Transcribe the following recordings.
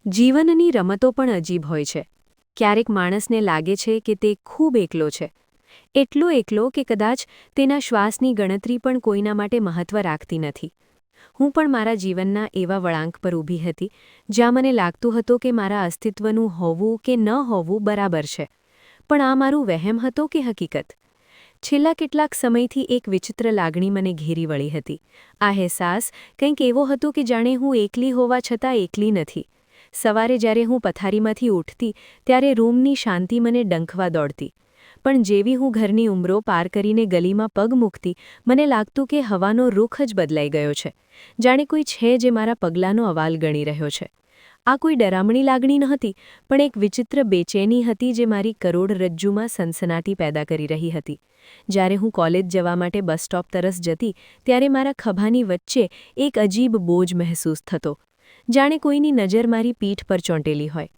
જીવનની રમતો પણ અજીબ હોય છે. ક્યારેક માણસને લાગે છે કે તે ખૂબ એકલો છે. એટલો એકલો કે કદાચ તેના શ્વાસની ગણતરી પણ કોઈના માટે મહત્વ રાખતી નથી. હું પણ મારા જીવનના એવા વળાંક પર ઊભી હતી, જ્યાં મને લાગતું હતું કે મારા અસ્તિત્વનું હોવું કે ન હોવું બરાબર છે. પણ આ મારું વહેમ હતો કે હકીકત? છેલ્લા કેટલાક સમયથી એક વિચિત્ર લાગણી મને ઘેરી વળી હતી. આ અહેસાસ કંઈક એવો હતો કે જાણે હું એકલી હોવા છતાં એકલી નથી. સવારે જ્યારે હું પથારીમાંથી ઉઠતી ત્યારે રૂમની શાંતિ મને ડંખવા દોડતી. પણ જેવી હું ઘરની ઉંબરો પાર કરીને ગલીમાં પગ મૂકતી, મને લાગતું કે હવાનો રૂખ જ બદલાઈ ગયો છે. જાણે કોઈ છે જે મારા પગલાંનો અવાલ ગણી રહ્યો છે. આ કોઈ ડરામણી લાગણી નહોતી, પણ એક વિચિત્ર બેચેની હતી જે મારી કરોડરજ્જુમાં સનસનાટી પેદા કરી રહી હતી. જ્યારે હું કોલેજ જવા માટે બસ સ્ટોપ તરફ જતી, ત્યારે મારા ખભાની વચ્ચે એક અજીબ બોજ મહેસૂસ થતો. જાણે કોઈની નજર મારી પીઠ પર ચોંટેલી હોય.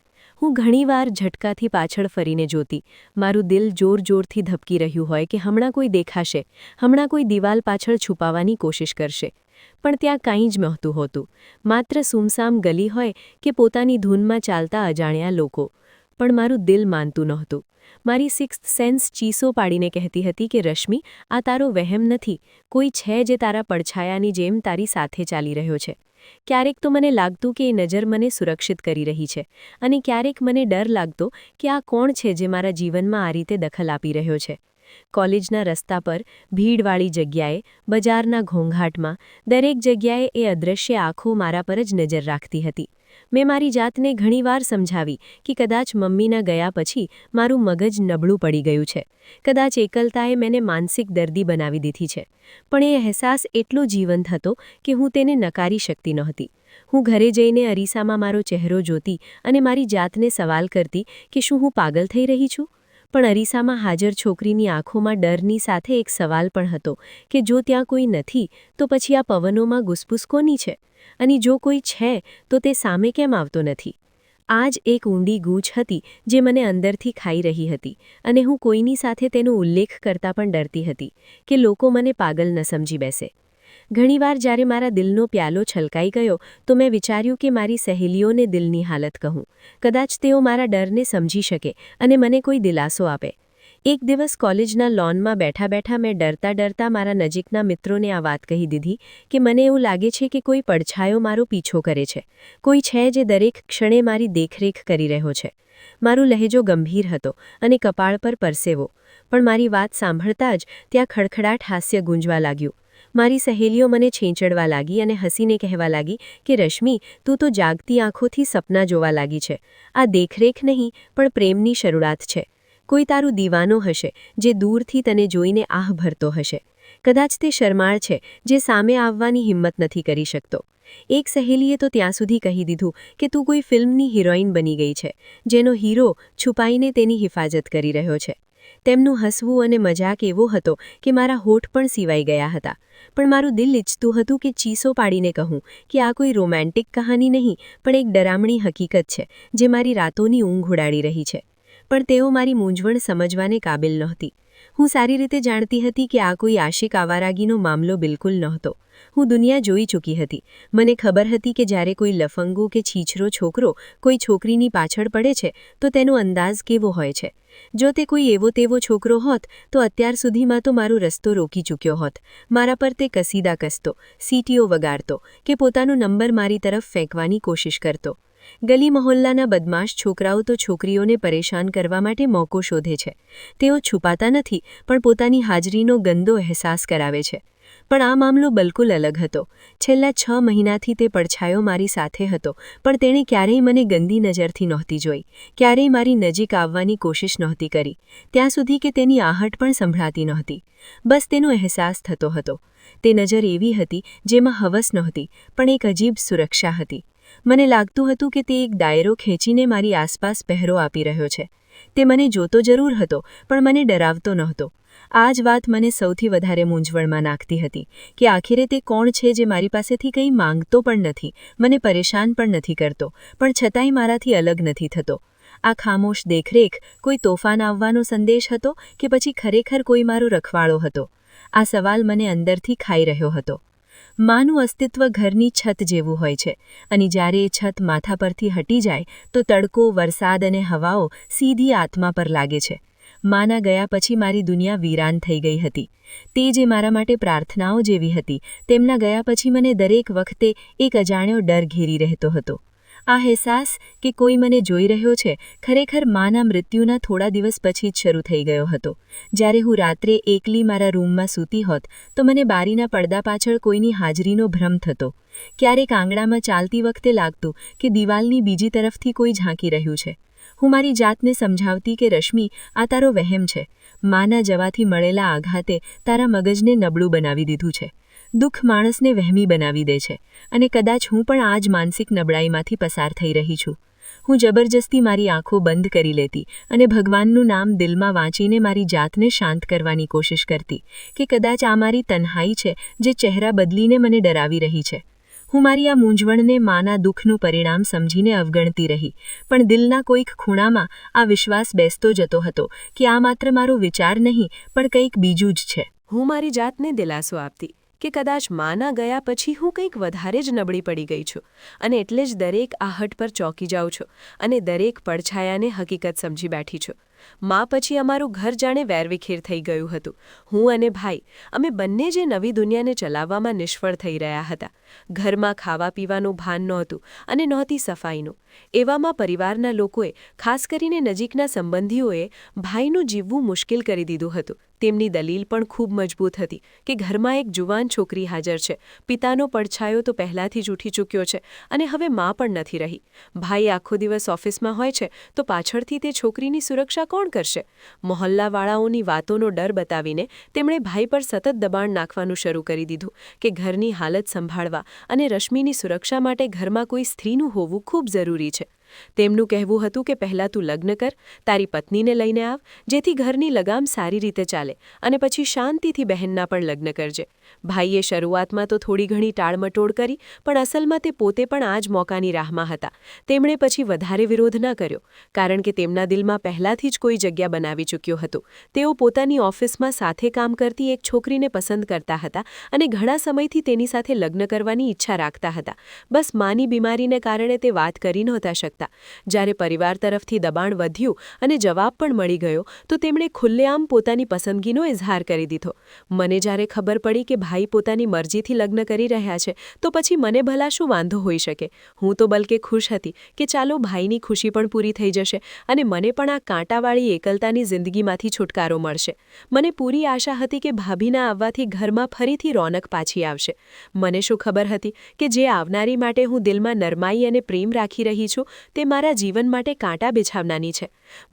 હું ઘણીવાર ઝટકાથી પાછળ ફરીને જોતી. મારું દિલ જોર-જોરથી ધબકી રહ્યું હોય કે હમણાં કોઈ દેખાશે, હમણાં કોઈ દિવાલ પાછળ છુપાવવાની કોશિશ કરશે. પણ ત્યાં કંઈ જ નહોતું હોતું. માત્ર સૂમસામ ગલી હોય કે પોતાની ધૂનમાં ચાલતા અજાણ્યા લોકો. પણ મારું દિલ માનતું નહોતું. મારી સિક્સ્થ સેન્સ ચીસો પાડીને કહેતી હતી કે રશ્મિ, આ તારો વહેમ નથી. કોઈ છે જે તારા પડછાયાની જેમ તારી સાથે ચાલી રહ્યો છે. ક્યારેક તો મને લાગતું કે એ નજર મને સુરક્ષિત કરી રહી છે, અને ક્યારેક મને ડર લાગતો કે આ કોણ છે જે મારા જીવનમાં આ રીતે દખલ આપી રહ્યો છે. કોલેજના રસ્તા પર, ભીડવાળી જગ્યાએ, બજારના ઘોંઘાટમાં, દરેક જગ્યાએ એ અદૃશ્ય આંખો મારા પર જ નજર રાખતી હતી. મેં મારી જાતને ઘણીવાર સમજાવી કે કદાચ મમ્મીના ગયા પછી મારું મગજ નબળું પડી ગયું છે. કદાચ એકલતાએ મને માનસિક દર્દી બનાવી દીધી છે. પણ એ અહેસાસ એટલો જીવંત હતો કે હું તેને નકારી શકતી નહોતી. હું ઘરે જઈને અરીસામાં મારો ચહેરો જોતી અને મારી જાતને સવાલ કરતી કે શું હું પાગલ થઈ રહી છું? પણ અરીસામાં હાજર છોકરીની આંખોમાં ડરની સાથે એક સવાલ પણ હતો કે જો ત્યાં કોઈ નથી, તો પછી આ પવનોમાં ગુસપુસ કોની છે? અને જો કોઈ છે, તો તે સામે કેમ આવતો નથી? આ જ એક ઊંડી ગૂંચ હતી જે મને અંદરથી ખાઈ રહી હતી, અને હું કોઈની સાથે તેનો ઉલ્લેખ કરતા પણ ડરતી હતી કે લોકો મને પાગલ ન સમજી બેસે. ઘણીવાર જ્યારે મારા દિલનો પ્યાલો છલકાઈ ગયો, તો મેં વિચાર્યું કે મારી સહેલીઓને દિલની હાલત કહું. કદાચ તેઓ મારા ડરને સમજી શકે અને મને કોઈ દિલાસો આપે. એક દિવસ કોલેજના લોનમાં બેઠા-બેઠા મેં ડરતા મારા નજીકના મિત્રોને આ વાત કહી દીધી કે મને એવું લાગે છે કે કોઈ પડછાયો મારો પીછો કરે છે. કોઈ છે જે દરેક ક્ષણે મારી દેખરેખ કરી રહ્યો છે. મારો લહેજો ગંભીર હતો અને કપાળ પર પરસેવો. પણ મારી વાત સાંભળતા જ ત્યાં ખડખડાટ હાસ્ય ગુંજવા લાગ્યું. મારી સહેલીઓ મને છેંચડવા લાગી અને હસીને કહેવા લાગી કે રશ્મિ, તું તો જાગતી આંખોથી સપના જોવા લાગી છે. આ દેખરેખ નહીં, પણ પ્રેમની શરૂઆત છે. કોઈ તારું દીવાનો હશે જે દૂરથી તને જોઈને આહ ભરતો હશે. કદાચ તે શરમાળ છે જે સામે આવવાની હિંમત નથી કરી શકતો. એક સહેલીએ તો ત્યાં સુધી કહી દીધું કે તું કોઈ ફિલ્મની હિરોઈન બની ગઈ છે, જેનો હીરો છુપાઈને તેની હિફાજત કરી રહ્યો છે. તેમનું હસવું અને મજાક એવો હતો કે મારા હોઠ પણ સિવાઈ ગયા હતા. પણ મારું દિલ ઈચ્છતું હતું કે ચીસો પાડીને કહું કે આ કોઈ રોમેન્ટિક કહાની નહીં, પણ એક ડરામણી હકીકત છે જે મારી રાતોની ઊંઘ ઉડાડી રહી છે. પણ તેઓ મારી મૂંઝવણ સમજવાને કાબિલ નહોતી. હું સારી રીતે જાણતી હતી કે આ કોઈ આશિક આવારાગીનો મામલો બિલકુલ નહોતો. હું દુનિયા જોઈ ચૂકી હતી. મને ખબર હતી કે જ્યારે કોઈ લફંગો કે છીછરો છોકરો કોઈ છોકરીની પાછળ પડે છે, તો તેનો અંદાજ કેવો હોય છે. જો તે કોઈ એવો તેવો છોકરો હોત, તો અત્યાર સુધીમાં તો મારો રસ્તો રોકી ચૂક્યો હોત. મારા પર તે કસીદા કસતો, સીટીઓ વગાડતો કે પોતાનો નંબર મારી તરફ ફેંકવાની કોશિશ કરતો. ગલી મહોલ્લાના બદમાશ છોકરાઓ તો છોકરીઓને પરેશાન કરવા માટે મોકો શોધે છે. તેઓ છુપાતા નથી, પણ પોતાની હાજરીનો ગંદો અહેસાસ કરાવે છે. પણ આ મામલો બિલકુલ અલગ હતો. છેલ્લા 6 મહિનાથી તે પડછાયો મારી સાથે હતો, પણ તેણે ક્યારેય મને ગંદી નજરથી નહોતી જોઈ, ક્યારેય મારી નજીક આવવાની કોશિશ નહોતી કરી, ત્યાં સુધી કે તેની આહટ પણ સંભળાતી નહોતી. બસ તેનો અહેસાસ થતો હતો. તે નજર એવી હતી જેમાં હવસ નહોતી, પણ એક અજીબ સુરક્ષા હતી. મને લાગતું હતું કે તે એક દાયરો ખેંચીને મારી આસપાસ પહેરો આપી રહ્યો છે. તે મને જોતો જરૂર હતો, પણ મને ડરાવતો નહોતો. આ જ વાત મને સૌથી વધારે મૂંઝવણમાં નાખતી હતી કે આખરે તે કોણ છે જે મારી પાસેથી કંઈ માંગતો પણ નથી, મને પરેશાન પણ નથી કરતો, પણ છતાંય મારાથી અલગ નથી થતો. આ ખામોશ દેખરેખ કોઈ તોફાન આવવાનો સંદેશ હતો કે પછી ખરેખર કોઈ મારો રખવાળો હતો? આ સવાલ મને અંદરથી ખાઈ રહ્યો હતો. માનું અસ્તિત્વ ઘરની છત જેવું હોય છે અને જ્યારે એ છત માથા પરથી હટી જાય તો તડકો, વરસાદ અને હવાઓ સીધી આત્મા પર લાગે છે. માના ગયા પછી મારી દુનિયા વીરાન થઈ ગઈ હતી. તે જે મારા માટે પ્રાર્થનાઓ જેવી હતી, તેમના ગયા પછી મને દરેક વખતે એક અજાણ્યો ડર ઘેરી રહેતો હતો. આ અહેસાસ કે કોઈ મને જોઈ રહ્યો છે ખરેખર માના મૃત્યુના થોડા દિવસ પછી જ શરૂ થઈ ગયો હતો. જ્યારે હું રાત્રે એકલી મારા રૂમમાં સૂતી હોત તો મને બારીના પડદા પાછળ કોઈની હાજરીનો ભ્રમ થતો. ક્યારેક આંગણામાં ચાલતી વખતે લાગતું કે દિવાલની બીજી તરફથી કોઈ ઝાંકી રહ્યું છે. હું મારી જાતને સમજાવતી કે રશ્મિ, આ તારો વહેમ છે. માના જવાથી મળેલા આઘાતે તારા મગજને નબળું બનાવી દીધું છે. દુઃખ માણસને વહેમી બનાવી દે છે અને કદાચ હું પણ આ જ માનસિક નબળાઈમાંથી પસાર થઈ રહી છું. હું જબરજસ્તી મારી આંખો બંધ કરી લેતી અને ભગવાનનું નામ દિલમાં વાંચીને મારી જાતને શાંત કરવાની કોશિશ કરતી કે કદાચ આ મારી તન્હાઈ છે જે ચહેરા બદલીને મને ડરાવી રહી છે. હું મારી આ મૂંઝવણને માના દુઃખનું પરિણામ સમજીને અવગણતી રહી, પણ દિલના કોઈક ખૂણામાં આ વિશ્વાસ બેસતો જતો હતો કે આ માત્ર મારો વિચાર નહીં પણ કંઈક બીજું જ છે. હું મારી જાતને દિલાસો આપતી કે કદાચ માના ગયા પછી હું કંઈક વધારે જ નબળી પડી ગઈ છું અને એટલે જ દરેક આહટ પર ચોંકી જાઉં છું અને દરેક પડછાયાને હકીકત સમજી બેઠી છું. મા પછી અમારું ઘર જાણે વેરવિખેર થઈ ગયું હતું. હું અને ભાઈ અમે બંને જે નવી દુનિયાને ચલાવવામાં નિષ્ફળ થઈ રહ્યા હતા. ઘરમાં ખાવા પીવાનું ભાન નહોતું અને નહોતી સફાઈનું. એવામાં પરિવારના લોકોએ, ખાસ કરીને નજીકના સંબંધીઓએ ભાઈનું જીવવું મુશ્કેલ કરી દીધું હતું. તેમની દલીલ પણ ખૂબ મજબૂત હતી કે ઘરમાં એક જુવાન છોકરી હાજર છે, પિતાનો પડછાયો તો પહેલાંથી જ ઉઠી ચૂક્યો છે અને હવે મા પણ નથી રહી. ભાઈ આખો દિવસ ઓફિસમાં હોય છે તો પાછળથી તે છોકરીની સુરક્ષા કોણ કરશે? મહોલ્લાવાળાઓની વાતોનો ડર બતાવીને તેમણે ભાઈ પર સતત દબાણ નાખવાનું શરૂ કરી દીધું કે ઘરની હાલત સંભાળવા અને રશ્મિની સુરક્ષા માટે ઘરમાં કોઈ સ્ત્રીનું હોવું ખૂબ જરૂરી છે. તેમનું કહેવું હતું કે પહેલાં તું લગ્ન કર, તારી પત્નીને લઈને આવ, જેથી ઘરની લગામ સારી રીતે ચાલે અને પછી શાંતિથી બહેનના પણ લગ્ન કરજે. ભાઈએ શરૂઆતમાં તો થોડી ઘણી ટાળમટોળ કરી, પણ અસલમાં તે પોતે પણ આ જ મોકાની રાહમાં હતા. તેમણે પછી વધારે વિરોધ ન કર્યો, કારણ કે તેમના દિલમાં પહેલાંથી જ કોઈ જગ્યા બનાવી ચૂક્યો હતો. તેઓ પોતાની ઓફિસમાં સાથે કામ કરતી એક છોકરીને પસંદ કરતા હતા અને ઘણા સમયથી તેની સાથે લગ્ન કરવાની ઈચ્છા રાખતા હતા. બસ માની બીમારીને કારણે તે વાત કરી નહોતા શકતા. જ્યારે પરિવાર તરફથી દબાણ વધ્યું અને જવાબ પણ મળી ગયો તો તેમણે ખુલ્લેઆમ પોતાની પસંદગીનો ઇઝહાર કરી દીધો. મને જ્યારે ખબર પડી કે ભાઈ પોતાની મરજીથી લગ્ન કરી રહ્યા છે તો પછી મને ભલા શું વાંધો હોઈ શકે? હું તો બલકે ખુશ હતી કે ચાલો ભાઈની ખુશી પણ પૂરી થઈ જશે અને મને પણ આ કાંટાવાળી એકલતાની જિંદગીમાંથી છુટકારો મળશે. મને પૂરી આશા હતી કે ભાભીના આવવાથી ઘરમાં ફરીથી રોનક પાછી આવશે. મને શું ખબર હતી કે જે આવનારી માટે હું દિલમાં નરમાઈ અને પ્રેમ રાખી રહી છું તે મારા જીવન માટે કાંટા બિછાવનાની છે.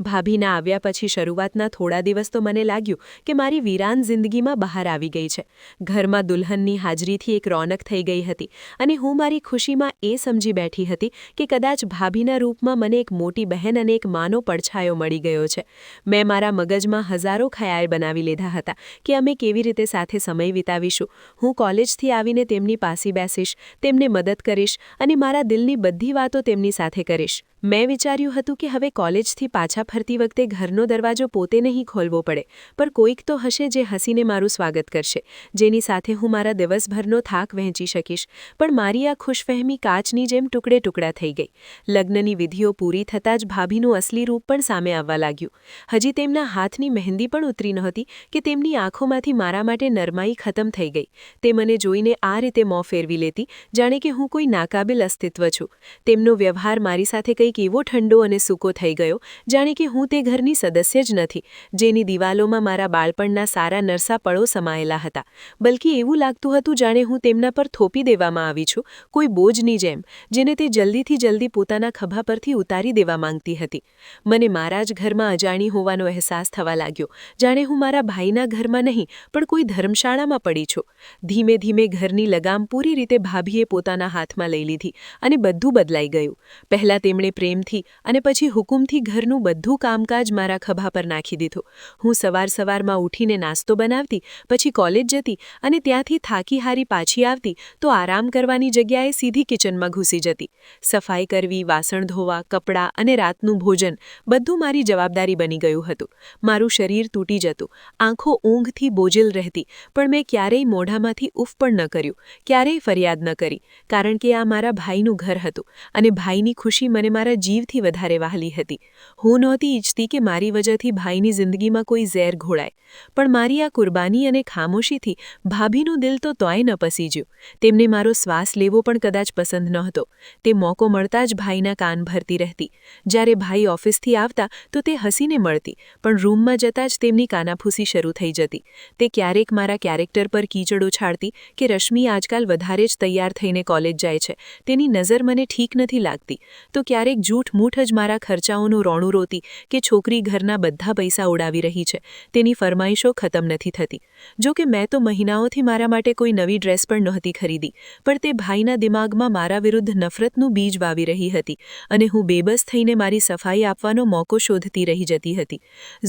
ભાભીના આવ્યા પછી શરૂઆતના થોડા દિવસ તો મને લાગ્યું કે મારી વીરાન જિંદગીમાં બહાર આવી ગઈ છે. ઘરમાં દુલ્હનની હાજરીથી એક રોનક થઈ ગઈ હતી અને હું મારી ખુશીમાં એ સમજી બેઠી હતી કે કદાચ ભાભીના રૂપમાં મને એક મોટી બહેન અને એક માનો પડછાયો મળી ગયો છે. મેં મારા મગજમાં હજારો ખ્યાલ બનાવી લીધા હતા કે અમે કેવી રીતે સાથે સમય વિતાવીશું. હું કોલેજથી આવીને તેમની પાસે બેસીશ, તેમને મદદ કરીશ અને મારા દિલની બધી વાતો તેમની સાથે કરીશ. મેં વિચાર્યું હતું કે હવે કોલેજથી પાછા ફરતી વખતે ઘરનો દરવાજો પોતે નહીં ખોલવો પડે, પણ કોઈક તો હશે જે હસીને મારું સ્વાગત કરશે, જેની સાથે હું મારા દિવસભરનો થાક વહેંચી શકીશ. પણ મારી આ ખુશફહેમી કાચની જેમ ટુકડે ટુકડા થઈ ગઈ. લગ્નની વિધિઓ પૂરી થતાં જ ભાભીનું અસલી રૂપ પણ સામે આવવા લાગ્યું. હજી તેમના હાથની મહેંદી પણ ઉતરી નહોતી કે તેમની આંખોમાંથી મારા માટે નરમાઈ ખતમ થઈ ગઈ. તે મને જોઈને આ રીતે મોં ફેરવી લેતી જાણે કે હું કોઈ નાકાબિલ અસ્તિત્વ છું. તેમનો વ્યવહાર મારી સાથે કંઈક એવો ઠંડો અને સૂકો થઈ ગયો જાણે કે હું તે ઘરની સદસ્ય જ નથી, જેની દિવાલોમાં મારા બાળપણના સારા નરસા પળો સમાયેલા હતા. બલકે એવું લાગતું હતું જાણે હું તેમના પર થોપી દેવામાં આવી છું, કોઈ બોજની જેમ, જેને તે જલ્દીથી જલ્દી પોતાના ખભા પરથી ઉતારી દેવા માંગતી હતી. મને મારા જ ઘરમાં અજાણી હોવાનો અહેસાસ થવા લાગ્યો, જાણે હું મારા ભાઈના ઘરમાં નહીં પણ કોઈ ધર્મશાળામાં પડી છું. ધીમે ધીમે ઘરની લગામ પૂરી રીતે ભાભીએ પોતાના હાથમાં લઈ લીધી અને બધું બદલાઈ ગયું. પહેલાં તેમણે પ્રેમથી અને પછી હુકુમથી ઘરનું બધું કામકાજ મારા ખભા પર નાખી દીધું. હું સવારમાં ઉઠીને નાસ્તો બનાવતી, પછી કોલેજ જતી અને ત્યાંથી થાકી હારી પાછી આવતી તો આરામ કરવાની જગ્યાએ સીધી કિચનમાં ઘૂસી જતી. સફાઈ કરવી, વાસણ ધોવા, કપડાં અને રાતનું ભોજન બધું મારી જવાબદારી બની ગયું હતું. મારું શરીર તૂટી જતું, આંખો ઊંઘથી બોજેલ રહેતી, પણ મેં ક્યારેય મોઢામાંથી ઉફ પણ ન કર્યું, ક્યારેય ફરિયાદ ન કરી, કારણ કે આ મારા ભાઈનું ઘર હતું અને ભાઈની ખુશી મને મારા જીવથી વધારે વહાલી હતી. હું નહોતી ઈચ્છતી કે મારી વજહથી ભાઈની જિંદગીમાં કોઈ ઝેર ઘોળાય, પણ મારી આ કુરબાની અને ખામોશીથી ભાભીનું દિલ તો તોય ન પસીજ્યું. તેમને મારો શ્વાસ લેવો પણ કદાચ પસંદ નહોતો. તે મોકો મળતા જ ભાઈના કાન ભરતી રહેતી. જ્યારે ભાઈ ઓફિસથી આવતા તો તે હસીને મળતી, પણ રૂમમાં જતાં જ તેમની કાનાફૂસી શરૂ થઈ જતી. તે ક્યારેક મારા કેરેક્ટર પર કીચડ ઉછાળતી કે રશ્મિ આજકાલ વધારે જ તૈયાર થઈને કોલેજ જાય છે, તેની નજર મને ઠીક નથી લાગતી. તો ક્યારેક જૂઠમૂઠ જ મારા ખર્ચાઓનું રોણું રોતી કે છોકરી ઘરના બધા પૈસા ઉડાવી રહી છે, તેની ફરમાઈશો ખતમ નથી થતી. જો કે મેં તો મહિનાઓથી મારા માટે કોઈ નવી ડ્રેસ પણ નહોતી ખરીદી, પણ તે ભાઈના દિમાગમાં મારા વિરુદ્ધ નફરતનું બીજ વાવી રહી હતી અને હું બેબસ થઈને મારી સફાઈ આપવાનો મોકો શોધતી રહી જતી હતી.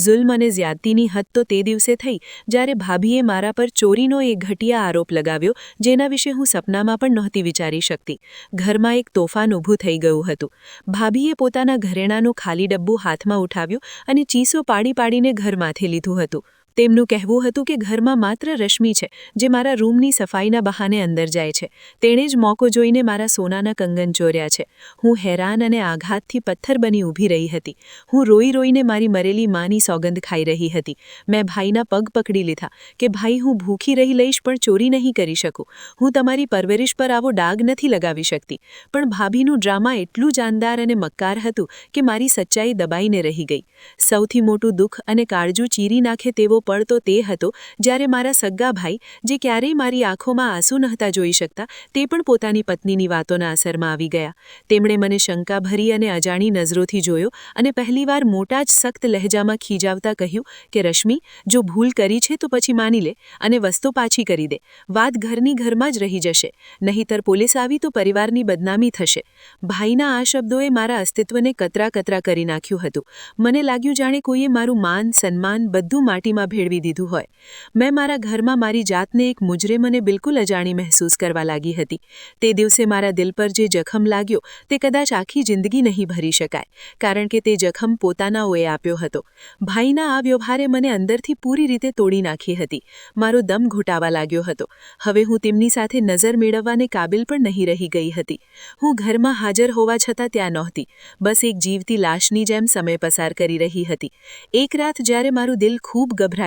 જુલ્મ અને જ્યાદતીની હદ તો તે દિવસે થઈ જ્યારે ભાભીએ મારા પર ચોરીનો એક ઘટિયા આરોપ લગાવ્યો, જેના વિશે હું સપનામાં પણ નહોતી વિચારી શકતી. ઘરમાં એક તોફાન ઊભું થઈ ગયું હતું. ભાભીએ પોતાના ઘરેણાંનું ખાલી ડબ્બું હાથમાં ઉઠાવ્યું અને ચીસો પાડી પાડીને ઘરમાંથી લીધું હતું. તેમનું કહેવું હતું કે ઘરમાં માત્ર રશ્મિ છે, જે મારા રૂમની સફાઈના બહાને અંદર જાય છે. તેણે જ મોકો જોઈને મારા સોનાના કંગન ચોર્યા છે. હું હેરાન અને આઘાતથી પથ્થર બની ઊભી રહી હતી. હું રોઈ રોઈને મારી મરેલી માની સોગંદ ખાઈ રહી હતી. મેં ભાઈના પગ પકડી લીધા કે ભાઈ, હું ભૂખી રહી લઈશ પણ ચોરી નહીં કરી શકું. હું તમારી પરવરિશ પર આવો ડાઘ નથી લગાવી શકતી. પણ ભાભીનું ડ્રામા એટલું જાનદાર અને મક્કાર હતું કે મારી સચ્ચાઈ દબાઈને રહી ગઈ. સૌથી મોટું દુઃખ અને કાળજું ચીરી નાખે તેવો પળ તો તે હતો જ્યારે મારા સગ્ગા ભાઈ, જે ક્યારેય મારી આંખોમાં આંસુ નહોતા જોઈ શકતા, તે પણ પોતાની પત્નીની વાતોના અસરમાં આવી ગયા. તેમણે મને શંકાભરી અને અજાણી નજરોથી જોયો અને પહેલીવાર મોટા જ સખ્ત લહેજામાં ખીજાવતા કહ્યું કે રશ્મિ, જો ભૂલ કરી છે તો પછી માની લે અને વસ્તુ પાછી કરી દે. વાત ઘરની ઘરમાં જ રહી જશે, નહીંતર પોલીસ આવી તો પરિવારની બદનામી થશે. ભાઈના આ શબ્દોએ મારા અસ્તિત્વને કતરા કતરા કરી નાખ્યું હતું. મને લાગ્યું જાણે કોઈએ મારું માન, સન્માન બધું માટીમાં ભેળવી દીધું હોય. મેં મારા ઘરમાં મારી જાતને એક મુજરિમ અને બિલકુલ અજાણી મહેસૂસ કરવા લાગી હતી. તે દિવસે મારા દિલ પર જે જખમ લાગ્યો તે કદાચ આખી જિંદગી નહીં ભરી શકાય, કારણ કે તે જખમ પોતાનાઓએ આપ્યો હતો. ભાઈના આ વ્યવહારે મને અંદરથી પૂરી રીતે તોડી નાખી હતી. મારો દમ ઘૂંટાવા લાગ્યો હતો. હવે હું તેમની સાથે નજર મેળવવાને કાબિલ પણ નહીં રહી ગઈ હતી. હું ઘરમાં હાજર હોવા છતાં ત્યાં નહોતી, બસ એક જીવતી લાશની જેમ સમય પસાર કરી રહી હતી. એક રાત જ્યારે મારું દિલ ખૂબ ગભરાયું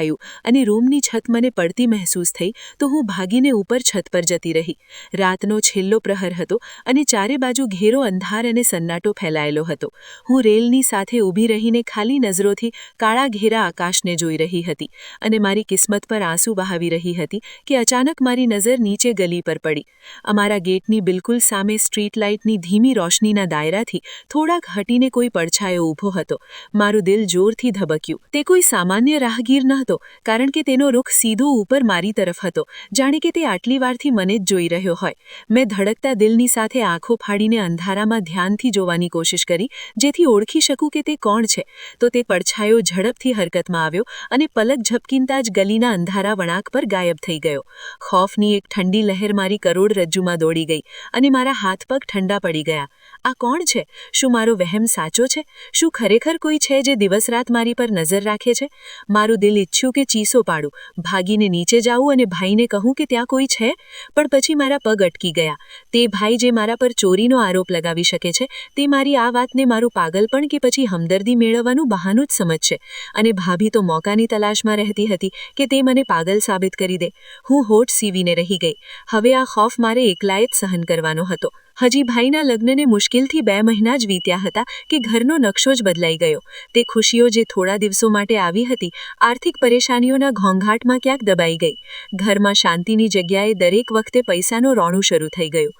અને રૂમની છત મને પડતી મહેસૂસ થઈ તો હું ભાગીને ઉપર છત પર જતી રહી. રાતનો છેલ્લો પ્રહર હતો અને ચારે બાજુ ઘેરો અંધાર અને સન્નાટો ફેલાયેલો હતો. હું રેલની સાથે ઊભી રહીને ખાલી નજરોથી કાળા ઘેરા આકાશને જોઈ રહી હતી અને મારી કિસ્મત પર આંસુ વહાવી રહી હતી કે અચાનક મારી નજર નીચે ગલી પર પડી. અમારા ગેટની બિલકુલ સામે સ્ટ્રીટ લાઇટની ધીમી રોશનીના દાયરાથી થોડાક હટીને કોઈ પડછાયો ઊભો હતો. મારું દિલ જોરથી ધબક્યું. તે કોઈ સામાન્ય રાહગીર નહોતો, કારણ કે તેનો રૂખ સીધો ઉપર મારી તરફ હતો, જાણે કે તે આટલી વારથી મને જ જોઈ રહ્યો હોય. મેં ધડકતા દિલની સાથે આંખો ફાડીને અંધારામાં ધ્યાનથી જોવાની કોશિશ કરી, જેથી ઓળખી શકું કે તે કોણ છે. તો તે પડછાયો ઝડપથી હરકતમાં આવ્યો અને પલક ઝપકીનતા જ ગલીના અંધારા વળાંક પર ગાયબ થઈ ગયો. ખોફની એક ઠંડી લહેર મારી કરોડરજ્જુમાં દોડી ગઈ અને મારા હાથ પગ ઠંડા પડી ગયા. આ કોણ છે? શું મારો વહેમ સાચો છે? શું ખરેખર કોઈ છે જે દિવસ રાત મારી પર નજર રાખે છે? મારું દિલ ઈચ્છ્યું કે ચીસો પાડું, ભાગીને નીચે જાઉં અને ભાઈને કહું કે ત્યાં કોઈ છે, પણ પછી મારા પગ અટકી ગયા. તે ભાઈ જે મારા પર ચોરીનો આરોપ લગાવી શકે છે, તે મારી આ વાતને મારું પાગલપણ કે પછી હમદર્દી મેળવવાનું બહાનું જ સમજશે. અને ભાભી તો મોકાની તલાશમાં રહેતી હતી કે તે મને પાગલ સાબિત કરી દે. હું હોઠ સીવીને રહી ગઈ. હવે આ ખૌફ મારે એકલાએ જ સહન કરવાનો હતો. હજી ભાઈના લગ્નને મુશ્કેલથી 2 મહિના જ વીત્યા હતા કે ઘરનો નકશો જ બદલાઈ ગયો. તે ખુશીઓ જે થોડા દિવસો માટે આવી હતી, આર્થિક પરેશાનીઓના ઘોંઘાટમાં ક્યાંક દબાઈ ગઈ. ઘરમાં શાંતિની જગ્યાએ દરેક વખતે પૈસાનું રોણું શરૂ થઈ ગયું.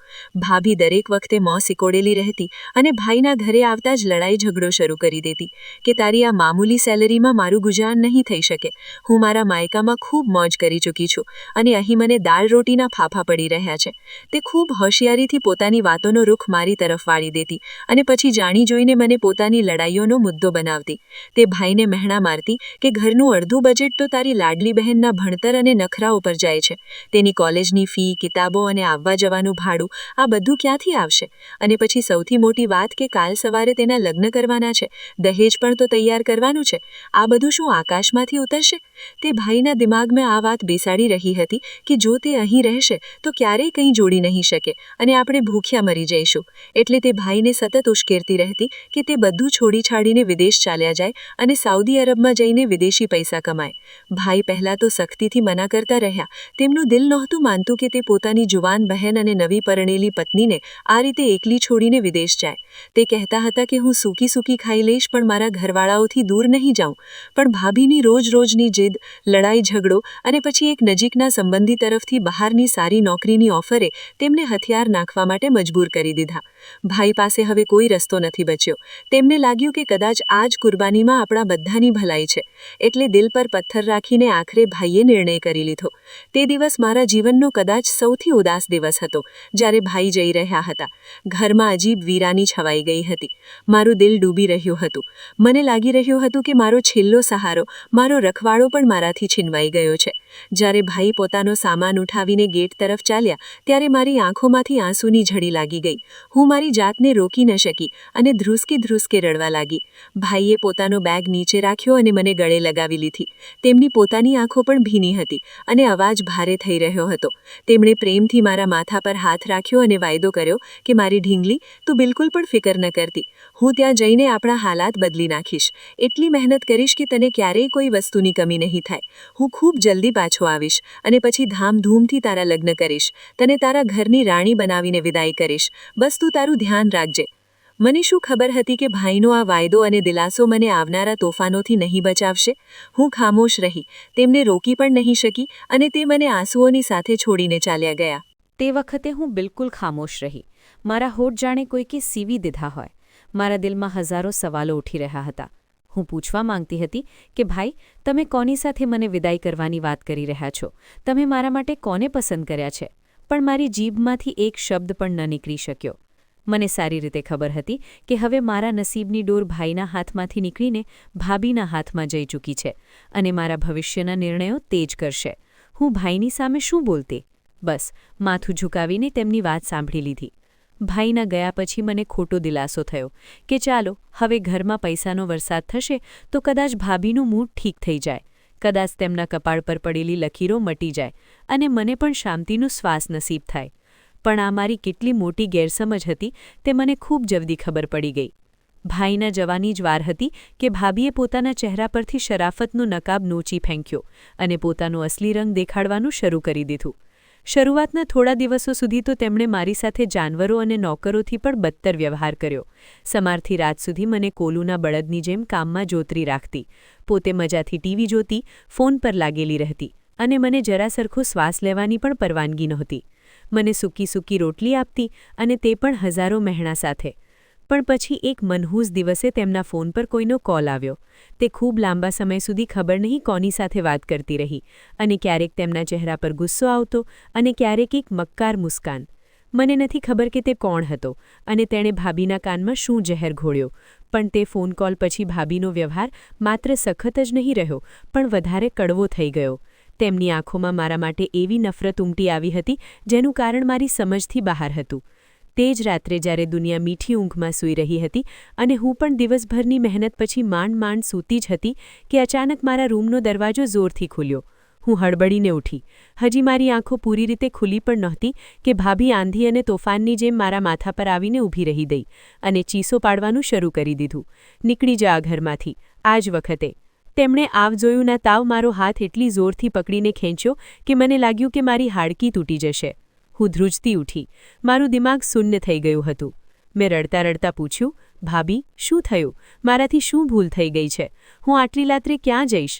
ભાભી દરેક વખતે મોં સિકોડેલી રહેતી અને ભાઈના ઘરે આવતા જ લડાઈ ઝઘડો શરૂ કરી દેતી કે તારી આ મામૂલી સેલરીમાં મારું ગુજાર નહીં થઈ શકે. હું મારા માયકામાં ખૂબ મોજ કરી ચૂકી છું અને અહીં મને દાળ રોટીના ફાફા પડી રહ્યા છે. તે ખૂબ હોશિયારીથી પોતાની વાતોનો રૂખ મારી તરફ વાળી દેતી અને પછી જાણી જોઈને મને પોતાની લડાઈઓનો મુદ્દો બનાવતી. તે ભાઈને મહેણા મારતી કે ઘરનું અડધું બજેટ તો તારી લાડલી બહેનના ભણતર અને નખરા ઉપર જાય છે. તેની કોલેજની ફી, કિતાબો અને આવવા જવાનું ભાડું, આ બધું ક્યાંથી આવશે? અને પછી સૌથી મોટી વાત કે કાલ સવારે તેના લગ્ન કરવાના છે, દહેજ પણ તો તૈયાર કરવાનું છે. આ બધું શું આકાશમાંથી ઉતરશે? તે ભાઈના દિમાગમાં આ વાત બેસાડી રહી હતી કે જો તે અહીં રહેશે તો ક્યારેય કંઈ જોડી નહીં શકે અને આપણે ભૂખ્યા મરી જઈશું. એટલે તે ભાઈને સતત ઉશ્કેરતી રહેતી કે તે બધું છોડી છાડીને વિદેશ ચાલ્યા જાય અને સાઉદી અરબમાં જઈને વિદેશી પૈસા કમાય. ભાઈ પહેલાં તો સખ્તીથી મના કરતા રહ્યા. તેમનું દિલ નહોતું માનતું કે તે પોતાની જુવાન બહેન અને નવી પરણેલી પત્નીને આ રીતે એકલી છોડીને વિદેશ જાય. તે કહેતા હતા કે હું સૂકી સૂકી ખાઈ લઈશ પણ મારા ઘરવાળાઓથી દૂર નહીં જાઉં. પણ ભાભીની રોજની જીદ, લડાઈ ઝઘડો અને પછી એક નજીકના સંબંધી તરફથી બહારની સારી નોકરીની ઓફરે તેમને હથિયાર નાખવા માટે મજબૂર કરી દીધા. ભાઈ પાસે હવે કોઈ રસ્તો નથી બચ્યો. તેમને લાગ્યું કે કદાચ આ જ કુરબાનીમાં આપણા બધાની ભલાઈ છે. એટલે દિલ પર પથ્થર રાખીને આખરે ભાઈએ નિર્ણય કરી લીધો. તે દિવસ મારા જીવનનો કદાચ સૌથી ઉદાસ દિવસ હતો, જ્યારે ભાઈ જઈ રહ્યા હતા. ઘરમાં અજીબ વીરાની છવાઈ ગઈ હતી. મારું દિલ ડૂબી રહ્યું હતું. મને લાગી રહ્યું હતું કે મારો છેલ્લો સહારો, મારો રખવાડો પણ મારાથી છીનવાઈ ગયો છે. જ્યારે ભાઈ પોતાનો સામાન ઉઠાવીને ગેટ તરફ ચાલ્યા ત્યારે મારી આંખોમાંથી આંસુની ઝડી લાગી ગઈ. હું મારી જાતને રોકી ન શકી અને ધ્રુસકે રડવા લાગી. ભાઈએ પોતાનો બેગ નીચે રાખ્યો અને મને ગળે લગાવી લીધી. તેમની પોતાની આંખો પણ ભીની હતી અને અવાજ ભારે થઈ રહ્યો હતો. તેમણે પ્રેમથી મારા માથા પર હાથ રાખ્યો અને વાયદો કર્યો કે મારી ઢીંગલી, તું બિલકુલ પણ ફિકર ન કરતી. હું ત્યાં જઈને આપણા હાલાત બદલી નાખીશ. એટલી મહેનત કરીશ કે તને ક્યારેય કોઈ વસ્તુની કમી નહીં થાય. હું ખૂબ જલ્દી પાછો આવીશ અને પછી ધામધૂમથી તારા લગ્ન કરીશ. તને તારા ઘરની રાણી બનાવીને વિદાય કરીશ. બસ તું તારું ધ્યાન રાખજે. મને શું ખબર હતી કે ભાઈનો આ વાયદો અને દિલાસો મને આવનારા તોફાનોથી નહીં બચાવશે. હું ખામોશ રહી, તેમને રોકી પણ નહીં શકી અને તે મને આંસુઓની સાથે છોડીને ચાલ્યા ગયા. તે વખતે હું બિલકુલ ખામોશ રહી. મારા હોઠ જાણે કોઈકે સીવી દીધા હોય. મારા દિલમાં હજારો સવાલો ઉઠી રહ્યા હતા. હું પૂછવા માંગતી હતી કે ભાઈ, તમે કોની સાથે મને વિદાય કરવાની વાત કરી રહ્યા છો? તમે મારા માટે કોને પસંદ કર્યા છે? પણ મારી જીભમાંથી એક શબ્દ પણ ન નીકળી શક્યો. મને સારી રીતે ખબર હતી કે હવે મારા નસીબની ડોર ભાઈના હાથમાંથી નીકળીને ભાભીના હાથમાં જઈ ચૂકી છે અને મારા ભવિષ્યના નિર્ણયો તે જ કરશે. હું ભાઈની સામે શું બોલતી? બસ માથું ઝુકાવીને તેમની વાત સાંભળી લીધી. ભાઈના ગયા પછી મને ખોટો દિલાસો થયો કે ચાલો હવે ઘરમાં પૈસાનો વરસાદ થશે તો કદાચ ભાભીનું મૂડ ઠીક થઈ જાય, કદાચ તેમના કપાળ પર પડેલી લકીરો મટી જાય અને મને પણ શાંતિનો શ્વાસ નસીબ થાય. પણ આ મારી કેટલી મોટી ગેરસમજ હતી તે મને ખૂબ જલ્દી ખબર પડી ગઈ. ભાઈના જવાની જ વાર હતી કે ભાભીએ પોતાના ચહેરા પરથી શરાફતનો નકાબ નોચી ફેંક્યો અને પોતાનો અસલી રંગ દેખાડવાનું શરૂ કરી દીધું. શરૂઆતના થોડા દિવસો સુધી તો તેમણે મારી સાથે જાનવરો અને નોકરોથી પણ બદતર વ્યવહાર કર્યો. સવારથી રાત સુધી મને કોલુના બળદની જેમ કામમાં જોતરી રાખતી. પોતે મજાથી ટીવી જોતી, ફોન પર લાગેલી રહેતી અને મને જરા સરખો શ્વાસ લેવાની પણ પરવાનગી નહોતી. મને સૂકી રોટલી આપતી અને તે પણ હજારો મહેણા સાથે. પણ પછી એક મનહૂસ દિવસે તેમના ફોન પર કોઈનો કોલ આવ્યો. તે ખૂબ લાંબા સમય સુધી ખબર નહીં કોની સાથે વાત કરતી રહી અને ક્યારેક તેમના ચહેરા પર ગુસ્સો આવતો અને ક્યારેક એક મક્કાર મુસ્કાન. મને નથી ખબર કે તે કોણ હતો અને તેણે ભાભીના કાનમાં શું ઝેર ઘોળ્યો, પણ તે ફોન કોલ પછી ભાભીનો વ્યવહાર માત્ર સખત જ નહીં રહ્યો પણ વધારે કડવો થઈ ગયો. તેમની આંખોમાં મારા માટે એવી નફરત ઉમટી આવી હતી જેનું કારણ મારી સમજથી બહાર હતું. તે જ રાત્રે જ્યારે દુનિયા મીઠી ઊંઘમાં સૂઈ રહી હતી અને હું પણ દિવસભરની મહેનત પછી માંડ સૂતી જ હતી કે અચાનક મારા રૂમનો દરવાજો જોરથી ખુલ્યો. હું હડબડીને ઉઠી. હજી મારી આંખો પૂરી રીતે ખુલી પણ નહોતી કે ભાભી આંધી અને તોફાનની જેમ મારા માથા પર આવીને ઊભી રહી ગઈ અને ચીસો પાડવાનું શરૂ કરી દીધું. નીકળી જા આ ઘરમાંથી. આ જ વખતે તેમણે આવ જોયું ના તાવ મારો હાથ એટલી જોરથી પકડીને ખેંચ્યો કે મને લાગ્યું કે મારી હાડકી તૂટી જશે. હું ધ્રુજતી ઉઠી. મારું દિમાગ શૂન્ય થઈ ગયું હતું. મેં રડતા પૂછ્યું, ભાભી શું થયું? મારાથી શું ભૂલ થઈ ગઈ છે? હું આટલી રાત્રે ક્યાં જઈશ?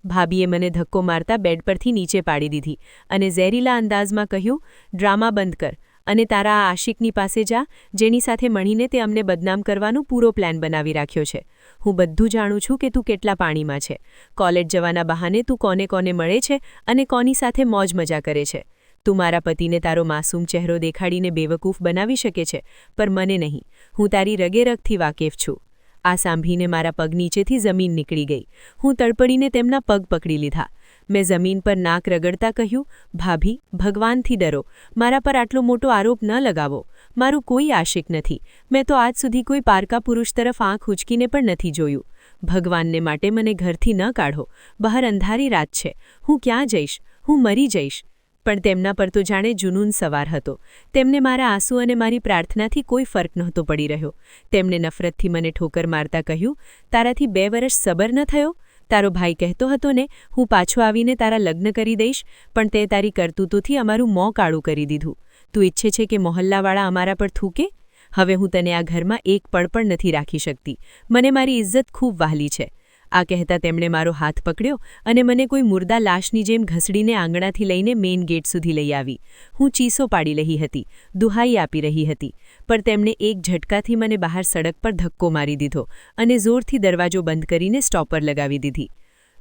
ભાભીએ મને ધક્કો મારતા બેડ પરથી નીચે પાડી દીધી અને ઝેરીલા અંદાજમાં કહ્યું, ડ્રામા બંધ કર અને તારા આ આશિકની પાસે જા, જેની સાથે મળીને તે અમને બદનામ કરવાનો પૂરો પ્લાન બનાવી રાખ્યો છે. હું બધું જાણું છું કે તું કેટલા પાણીમાં છે. કોલેજ જવાના બહાને તું કોને મળે છે અને કોની સાથે મોજ મજા કરે છે. તું મારા પતિને તારો માસૂમ ચહેરો દેખાડીને બેવકૂફ બનાવી શકે છે, પર મને નહીં. હું તારી રગેરગથી વાકેફ છું. આ સાંભળીને મારા પગ નીચેથી જમીન નીકળી ગઈ. હું તડપડીને તેમના પગ પકડી લીધા. મેં જમીન પર નાક રગડતા કહ્યું, ભાભી, ભગવાનથી ડરો. મારા પર આટલો મોટો આરોપ ન લગાવો. મારું કોઈ આશિક નથી. મેં તો આજ સુધી કોઈ પારકા પુરુષ તરફ આંખ ઉચકીને પણ નથી જોયું. ભગવાનને માટે મને ઘરથી ન કાઢો. બહાર અંધારી રાત છે. હું ક્યાં જઈશ? હું મરી જઈશ. પણ તેમના પર તો જાણે જુનૂન સવાર હતો. તેમને મારા આંસુ અને મારી પ્રાર્થનાથી કોઈ ફરક નહોતો પડી રહ્યો. તેમણે નફરતથી મને ઠોકર મારતા કહ્યું, તારાથી 2 વર્ષ સબર ન થયો? તારો ભાઈ કહેતો હતો ને, હું પાછો આવીને તારા લગ્ન કરી દઈશ, પણ તે તારી કરતૂતોથી અમારું મોં કાળું કરી દીધું. તું ઈચ્છે છે કે મોહલ્લાવાળા અમારા પર થૂકે? હવે હું તને આ ઘરમાં એક પળ પણ નથી રાખી શકતી. મને મારી ઇજ્જત ખૂબ વહાલી છે. આ કહેતા તેમણે મારો હાથ પકડ્યો અને મને કોઈ મુર્દા લાશની જેમ ઘસડીને આંગણાથી લઈને મેઇન ગેટ સુધી લઈ આવી. હું ચીસો પાડી રહી હતી, દુહાઈ આપી રહી હતી, પણ તેમણે એક ઝટકાથી મને બહાર સડક પર ધક્કો મારી દીધો અને જોરથી દરવાજો બંધ કરીને સ્ટોપર લગાવી દીધી.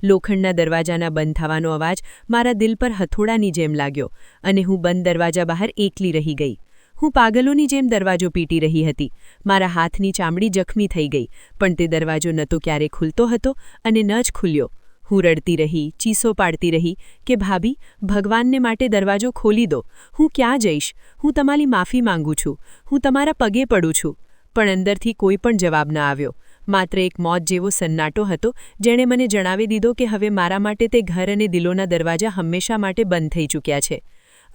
લોખંડના દરવાજાના બંધ થવાનો અવાજ મારા દિલ પર હથોડાની જેમ લાગ્યો અને હું બંધ દરવાજા બહાર એકલી રહી ગઈ. હું પાગલોની જેમ દરવાજો પીટી રહી હતી. મારા હાથની ચામડી જખમી થઈ ગઈ, પણ તે દરવાજો ન તો ક્યારે ખુલતો હતો અને ન જ ખુલ્યો. હું રડતી રહી, ચીસો પાડતી રહી કે ભાભી, ભગવાનને માટે દરવાજો ખોલી દો. હું ક્યાં જઈશ? હું તમારી માફી માંગુ છું. હું તમારા પગે પડું છું. પણ અંદરથી કોઈ પણ જવાબ ન આવ્યો. માત્ર એક મોત જેવો સન્નાટો હતો, જેણે મને જણાવી દીધો કે હવે મારા માટે તે ઘર અને દિલોના દરવાજા હંમેશા માટે બંધ થઈ ચૂક્યા છે.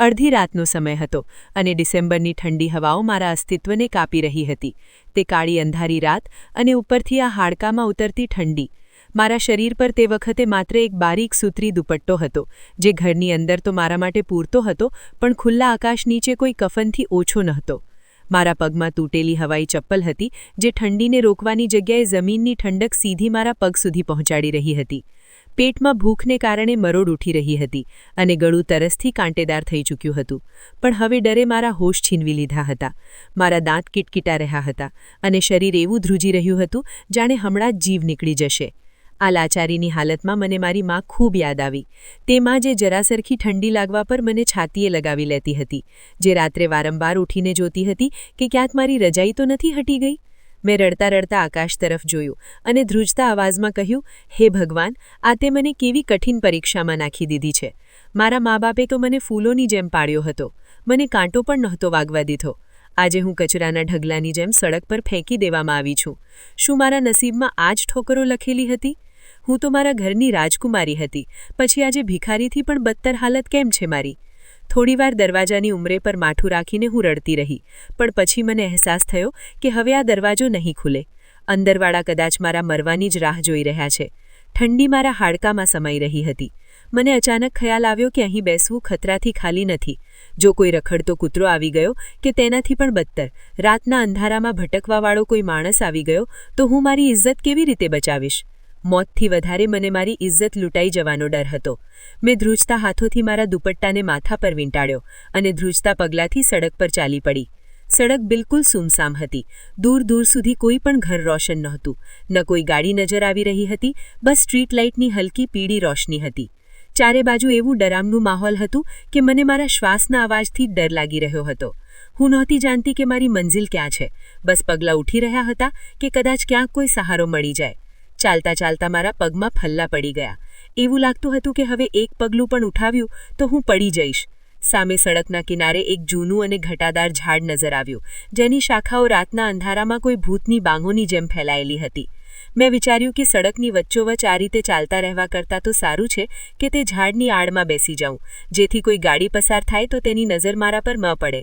અડધી રાતનો સમય હતો અને ડિસેમ્બરની ઠંડી હવાઓ મારા અસ્તિત્વને કાપી રહી હતી. તે કાળી અંધારી રાત અને ઉપરથી આ હાડકામાં ઉતરતી ઠંડી. મારા શરીર પર તે વખતે માત્ર એક બારીક સૂત્રી દુપટ્ટો હતો, જે ઘરની અંદર તો મારા માટે પૂરતો હતો, પણ ખુલ્લા આકાશ નીચે કોઈ કફનથી ઓછો નહોતો. મારા પગમાં તૂટેલી હવાઈ ચપ્પલ હતી, જે ઠંડીને રોકવાની જગ્યાએ જમીનની ઠંડક સીધી મારા પગ સુધી પહોંચાડી રહી હતી. પેટમાં ભૂખને કારણે મરોડ ઉઠી રહી હતી અને ગળું તરસથી કાંટેદાર થઈ ચૂક્યું હતું. પણ હવે ડરે મારા હોશ છીનવી લીધા હતા. મારા દાંત કિટકિટા રહ્યા હતા અને શરીર એવું ધ્રુજી રહ્યું હતું, જાણે હમણાં જ જીવ નીકળી જશે. આ લાચારીની હાલતમાં મને મારી માં ખૂબ યાદ આવી. તે માં જે જરાસરખી ઠંડી લાગવા પર મને છાતીએ લગાવી લેતી હતી, જે રાત્રે વારંવાર ઉઠીને જોતી હતી કે ક્યાંક મારી રજાઈ તો નથી હટી ગઈ. મેં રડતા રડતા આકાશ તરફ જોયું અને ધ્રુજતા અવાજમાં કહ્યું, હે ભગવાન, આ તે મને કેવી કઠિન પરીક્ષામાં નાખી દીધી છે. મારા મા બાપે તો મને ફૂલોની જેમ પાળ્યો હતો. મને કાંટો પણ નહોતો વાગવા દીધો. આજે હું કચરાના ઢગલાની જેમ સડક પર ફેંકી દેવામાં આવી છું. શું મારા નસીબમાં આ જ ઠોકરો લખેલી હતી? હું તો મારા ઘરની રાજકુમારી હતી, પછી આજે ભિખારીથી પણ બદતર હાલત કેમ છે મારી? થોડીવાર દરવાજાની ઉંમરે પર માથું રાખીને હું રડતી રહી, પણ પછી મને અહેસાસ થયો કે હવે આ દરવાજો નહીં ખુલે. અંદરવાળા કદાચ મારા મરવાની જ રાહ જોઈ રહ્યા છે. ઠંડી મારા હાડકામાં સમાઈ રહી હતી. મને અચાનક ખ્યાલ આવ્યો કે અહીં બેસવું ખતરાથી ખાલી નથી. જો કોઈ રખડતો કૂતરો આવી ગયો કે તેનાથી પણ બદતર રાતના અંધારામાં ભટકવાવાળો કોઈ માણસ આવી ગયો, તો હું મારી ઇજ્જત કેવી રીતે બચાવીશ? મોતથી વધારે મને મારી ઇજ્જત લૂંટાઈ જવાનો ડર હતો. મેં ધ્રુજતા હાથોથી મારા દુપટ્ટાને માથા પર વીંટાળ્યો અને ધ્રુજતા પગલાંથી સડક પર ચાલી પડી. સડક બિલકુલ સૂમસામ હતી. દૂર દૂર સુધી કોઈ પણ ઘર રોશન નહોતું. ન કોઈ ગાડી નજર આવી રહી હતી, બસ સ્ટ્રીટ લાઇટની હલકી પીળી રોશની હતી. ચારે બાજુ એવું ડરામનું માહોલ હતું કે મને મારા શ્વાસના અવાજથી ડર લાગી રહ્યો હતો. હું નહોતી જાણતી કે મારી મંજિલ ક્યાં છે. બસ પગલાં ઉઠી રહ્યા હતા કે કદાચ ક્યાંક કોઈ સહારો મળી જાય. ચાલતા ચાલતા મારા પગમાં ફલ્લા પડી ગયા. એવું લાગતું હતું કે હવે એક પગલું પણ ઉઠાવ્યું તો હું પડી જઈશ. સામે સડકના કિનારે એક જૂનું અને ઘટાદાર ઝાડ નજર આવ્યું, જેની શાખાઓ રાતના અંધારામાં કોઈ ભૂતની બાંગોની જેમ ફેલાયેલી હતી. મેં વિચાર્યું કે સડકની વચ્ચોવચ્ચ આ રીતે ચાલતા રહેવા કરતાં તો સારું છે કે તે ઝાડની આડમાં બેસી જાઉં, જેથી કોઈ ગાડી પસાર થાય તો તેની નજર મારા પર ન પડે.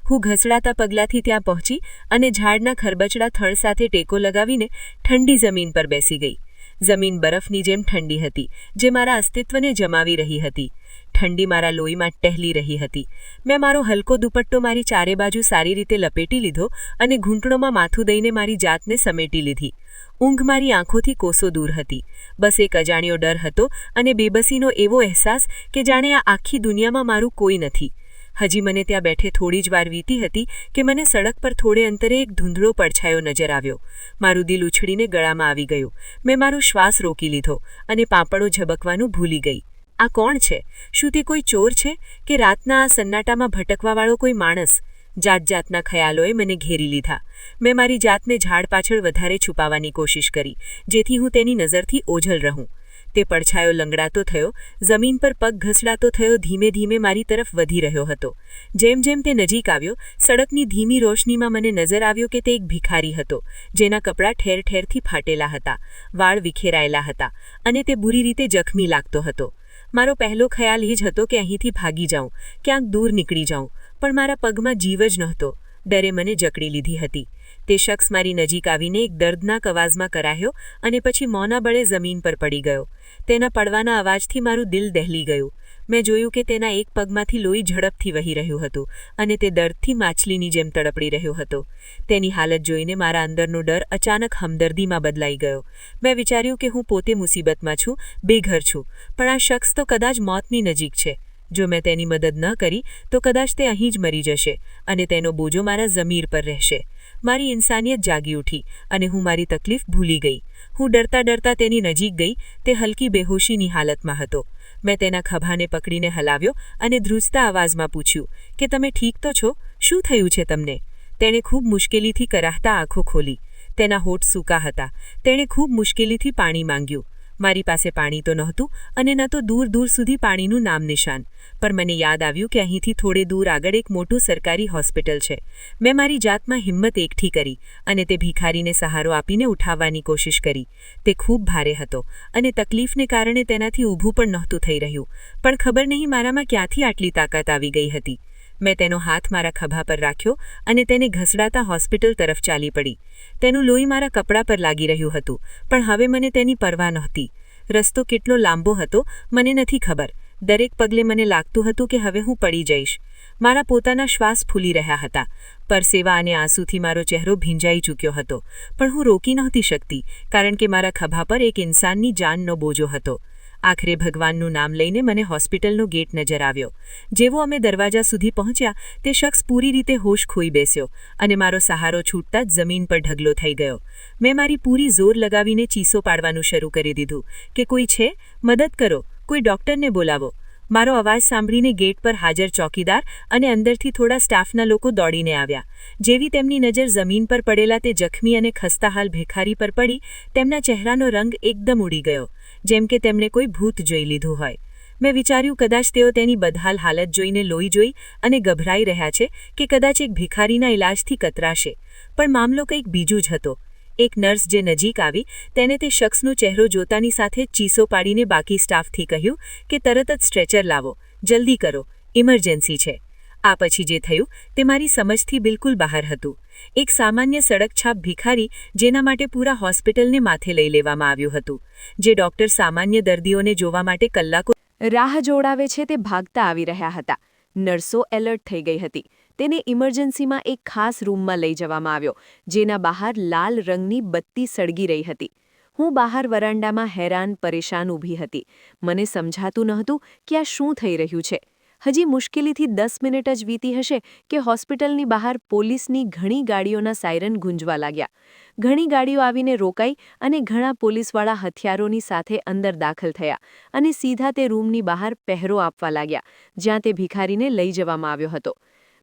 હું ઘસડાતા પગલાંથી ત્યાં પહોંચી અને ઝાડના ખરબચડા થડ સાથે ટેકો લગાવીને ઠંડી જમીન પર બેસી ગઈ. જમીન બરફની જેમ ઠંડી હતી, જે મારા અસ્તિત્વને જમાવી રહી હતી. ઠંડી મારા લોહીમાં ટહેલી રહી હતી. મેં મારો હલકો દુપટ્ટો મારી ચારે બાજુ સારી રીતે લપેટી લીધો અને ઘૂંટણોમાં માથું દઈને મારી જાતને સમેટી લીધી. ઊંઘ મારી આંખોથી કોસો દૂર હતી. બસ એક અજાણ્યો ડર હતો અને બેબસીનો એવો અહેસાસ કે જાણે આ આખી દુનિયામાં મારું કોઈ નથી. હજી મને ત્યાં બેઠે થોડી જ વાર વીતી હતી કે મને સડક પર થોડે અંતરે એક ધૂંધળો પડછાયો નજર આવ્યો. મારું દિલ ઉછળીને ગળામાં આવી ગયું. મેં મારો શ્વાસ રોકી લીધો અને પાંપણો ઝબકવાનું ભૂલી ગઈ. આ કોણ છે? શું તે કોઈ ચોર છે કે રાતના આ સન્નાટામાં ભટકવાવાળો કોઈ માણસ? જાતજાતના ખયાલોએ મને ઘેરી લીધા. મેં મારી જાતને ઝાડ પાછળ વધારે છુપાવવાની કોશિશ કરી, જેથી હું તેની નજરથી ઓઝલ રહું. તે પડછાયો લંગડાતો થયો, જમીન પર પગ ઘસડાતો થયો, ધીમે ધીમે મારી તરફ વધી રહ્યો હતો. જેમ જેમ તે નજીક આવ્યો, સડકની ધીમી રોશનીમાં મને નજર આવ્યો કે તે એક ભિખારી હતો, જેના કપડાં ઠેર ઠેરથી ફાટેલા હતા, વાળ વિખેરાયેલા હતા, અને તે બુરી રીતે જખમી લાગતો હતો. મારો પહેલો ખ્યાલ એ જ હતો કે અહીંથી ભાગી જાઉં, ક્યાંક દૂર નીકળી જાઉં, પણ મારા પગમાં જીવ જ નહોતો. ડરે મને જકડી લીધી હતી. તે શખ્સ મારી નજીક આવીને એક દર્દનાક અવાજમાં કરાયો અને પછી મોંના બળે જમીન પર પડી ગયો. તેના પડવાના અવાજથી મારું દિલ દહેલી ગયું. મેં જોયું કે તેના એક પગમાંથી લોહી ઝડપથી વહી રહ્યું હતું અને તે દર્દથી માછલીની જેમ તડપડી રહ્યો હતો. તેની હાલત જોઈને મારા અંદરનો ડર અચાનક હમદર્દીમાં બદલાઈ ગયો. મેં વિચાર્યું કે હું પોતે મુસીબતમાં છું, બેઘર છું, પણ આ શખ્સ તો કદાચ મોતની નજીક છે. જો મેં તેની મદદ ન કરી તો કદાચ તે અહીં જ મરી જશે અને તેનો બોજો મારા જમીર પર રહેશે. મારી ઇન્સાનિયત જાગી ઉઠી અને હું મારી તકલીફ ભૂલી ગઈ. હું ડરતા ડરતા તેની નજીક ગઈ. તે હલકી બેહોશીની હાલતમાં હતો. મેં તેના ખભાને પકડીને હલાવ્યો અને ધ્રુજતા અવાજમાં પૂછ્યું કે તમે ઠીક તો છો? શું થયું છે તમને? તેણે ખૂબ મુશ્કેલીથી કરાહતા આંખો ખોલી. તેના હોઠ સૂકા હતા. તેણે ખૂબ મુશ્કેલીથી પાણી માંગ્યું. મારી પાસે પાણી તો નહોતું અને ન તો દૂર દૂર સુધી પાણીનું નામ નિશાન. પણ મને યાદ આવ્યું કે અહીંથી થોડે દૂર આગળ એક મોટું સરકારી હોસ્પિટલ છે. મેં મારી જાતમાં હિંમત એકઠી કરી અને તે ભિખારીને સહારો આપીને ઉઠાવવાની કોશિશ કરી. તે ખૂબ ભારે હતો અને તકલીફને કારણે તેનાથી ઊભું પણ નહોતું થઈ રહ્યું. પણ ખબર નહીં મારામાં ક્યાંથી આટલી તાકાત આવી ગઈ હતી. મેં તેનો હાથ મારા ખભા પર રાખ્યો અને તેને ઘસડાતા હોસ્પિટલ તરફ ચાલી પડી. તેનું લોહી મારા કપડા પર લાગી રહ્યું હતું, પણ હવે મને તેની પરવા નહોતી. રસ્તો કેટલો લાંબો હતો મને નથી ખબર. દરેક પગલે મને લાગતું હતું કે હવે હું પડી જઈશ. મારા પોતાના શ્વાસ ફૂલી રહ્યા હતા. પરસેવા અને આંસુથી મારો ચહેરો ભીંજાઈ ચૂક્યો હતો, પણ હું રોકી નહોતી શકતી, કારણ કે મારા ખભા પર એક ઇન્સાનની જાનનો બોજો હતો. આખરે ભગવાનનું નામ લઈને મને હોસ્પિટલનો ગેટ નજર આવ્યો. જેવો અમે દરવાજા સુધી પહોંચ્યા, તે શખ્સ પૂરી રીતે હોશ ખોઈ બેસ્યો અને મારો સહારો છૂટતા જ જમીન પર ઢગલો થઈ ગયો. મેં મારી પૂરી જોર લગાવીને ચીસો પાડવાનું શરૂ કરી દીધું કે કોઈ છે? મદદ કરો, કોઈ ડૉક્ટરને બોલાવો. મારો અવાજ સાંભળીને ગેટ પર હાજર ચોકીદાર અને અંદરથી થોડા સ્ટાફના લોકો દોડીને આવ્યા. જેવી તેમની નજર જમીન પર પડેલા તે જખમી અને ખસ્તાહાલ ભિખારી પર પડી, તેમના ચહેરાનો રંગ એકદમ ઉડી ગયો, જેમ કે તેમણે કોઈ ભૂત જોઈ લીધું હોય. મેં વિચાર્યું કદાચ તેઓ તેની બદહાલ હાલત જોઈને લોહી જોઈ અને ગભરાઈ રહ્યા છે કે કદાચ એક ભિખારીના ઇલાજથી કતરાશે. પણ મામલો કંઈક બીજું જ હતો. એક નર્સ જે નજીક આવી, તેને તે શખ્સનો ચહેરો જોતાની સાથે જ ચીસો પાડીને બાકી સ્ટાફથી કહ્યું કે તરત જ સ્ટ્રેચર લાવો, જલ્દી કરો, ઇમરજન્સી છે. આ પછી જે થયું તે મારી સમજથી બિલકુલ બહાર હતું. એક સામાન્ય સડકછાપ ભિખારી, જેના માટે પૂરા હોસ્પિટલને માથે લઈ લેવામાં આવ્યું હતું, જે ડૉક્ટર સામાન્ય દર્દીઓને જોવા માટે કલાકો રાહ જોડાવે છે તે ભાગતા આવી રહ્યા હતા. નર્સો એલર્ટ થઈ ગઈ હતી. તેને ઇમરજન્સીમાં એક ખાસ રૂમમાં લઈ જવામાં આવ્યો, જેના બહાર લાલ રંગની બત્તી સળગી રહી હતી. હું બહાર વરાંડામાં હેરાન પરેશાન ઊભી હતી. મને સમજાતું નહોતું કે આ શું થઈ રહ્યું છે. હજી મુશ્કેલીથી 10 મિનિટ જ વીતી હશે કે હોસ્પિટલની બહાર પોલીસની ઘણી ગાડીઓના સાયરન ગુંજવા લાગ્યા. ઘણી ગાડીઓ આવીને રોકાઈ અને ઘણા પોલીસવાળા હથિયારોની સાથે અંદર દાખલ થયા અને સીધા તે રૂમની બહાર પહેરો આપવા લાગ્યા, જ્યાં તે ભિખારીને લઈ જવામાં આવ્યો હતો.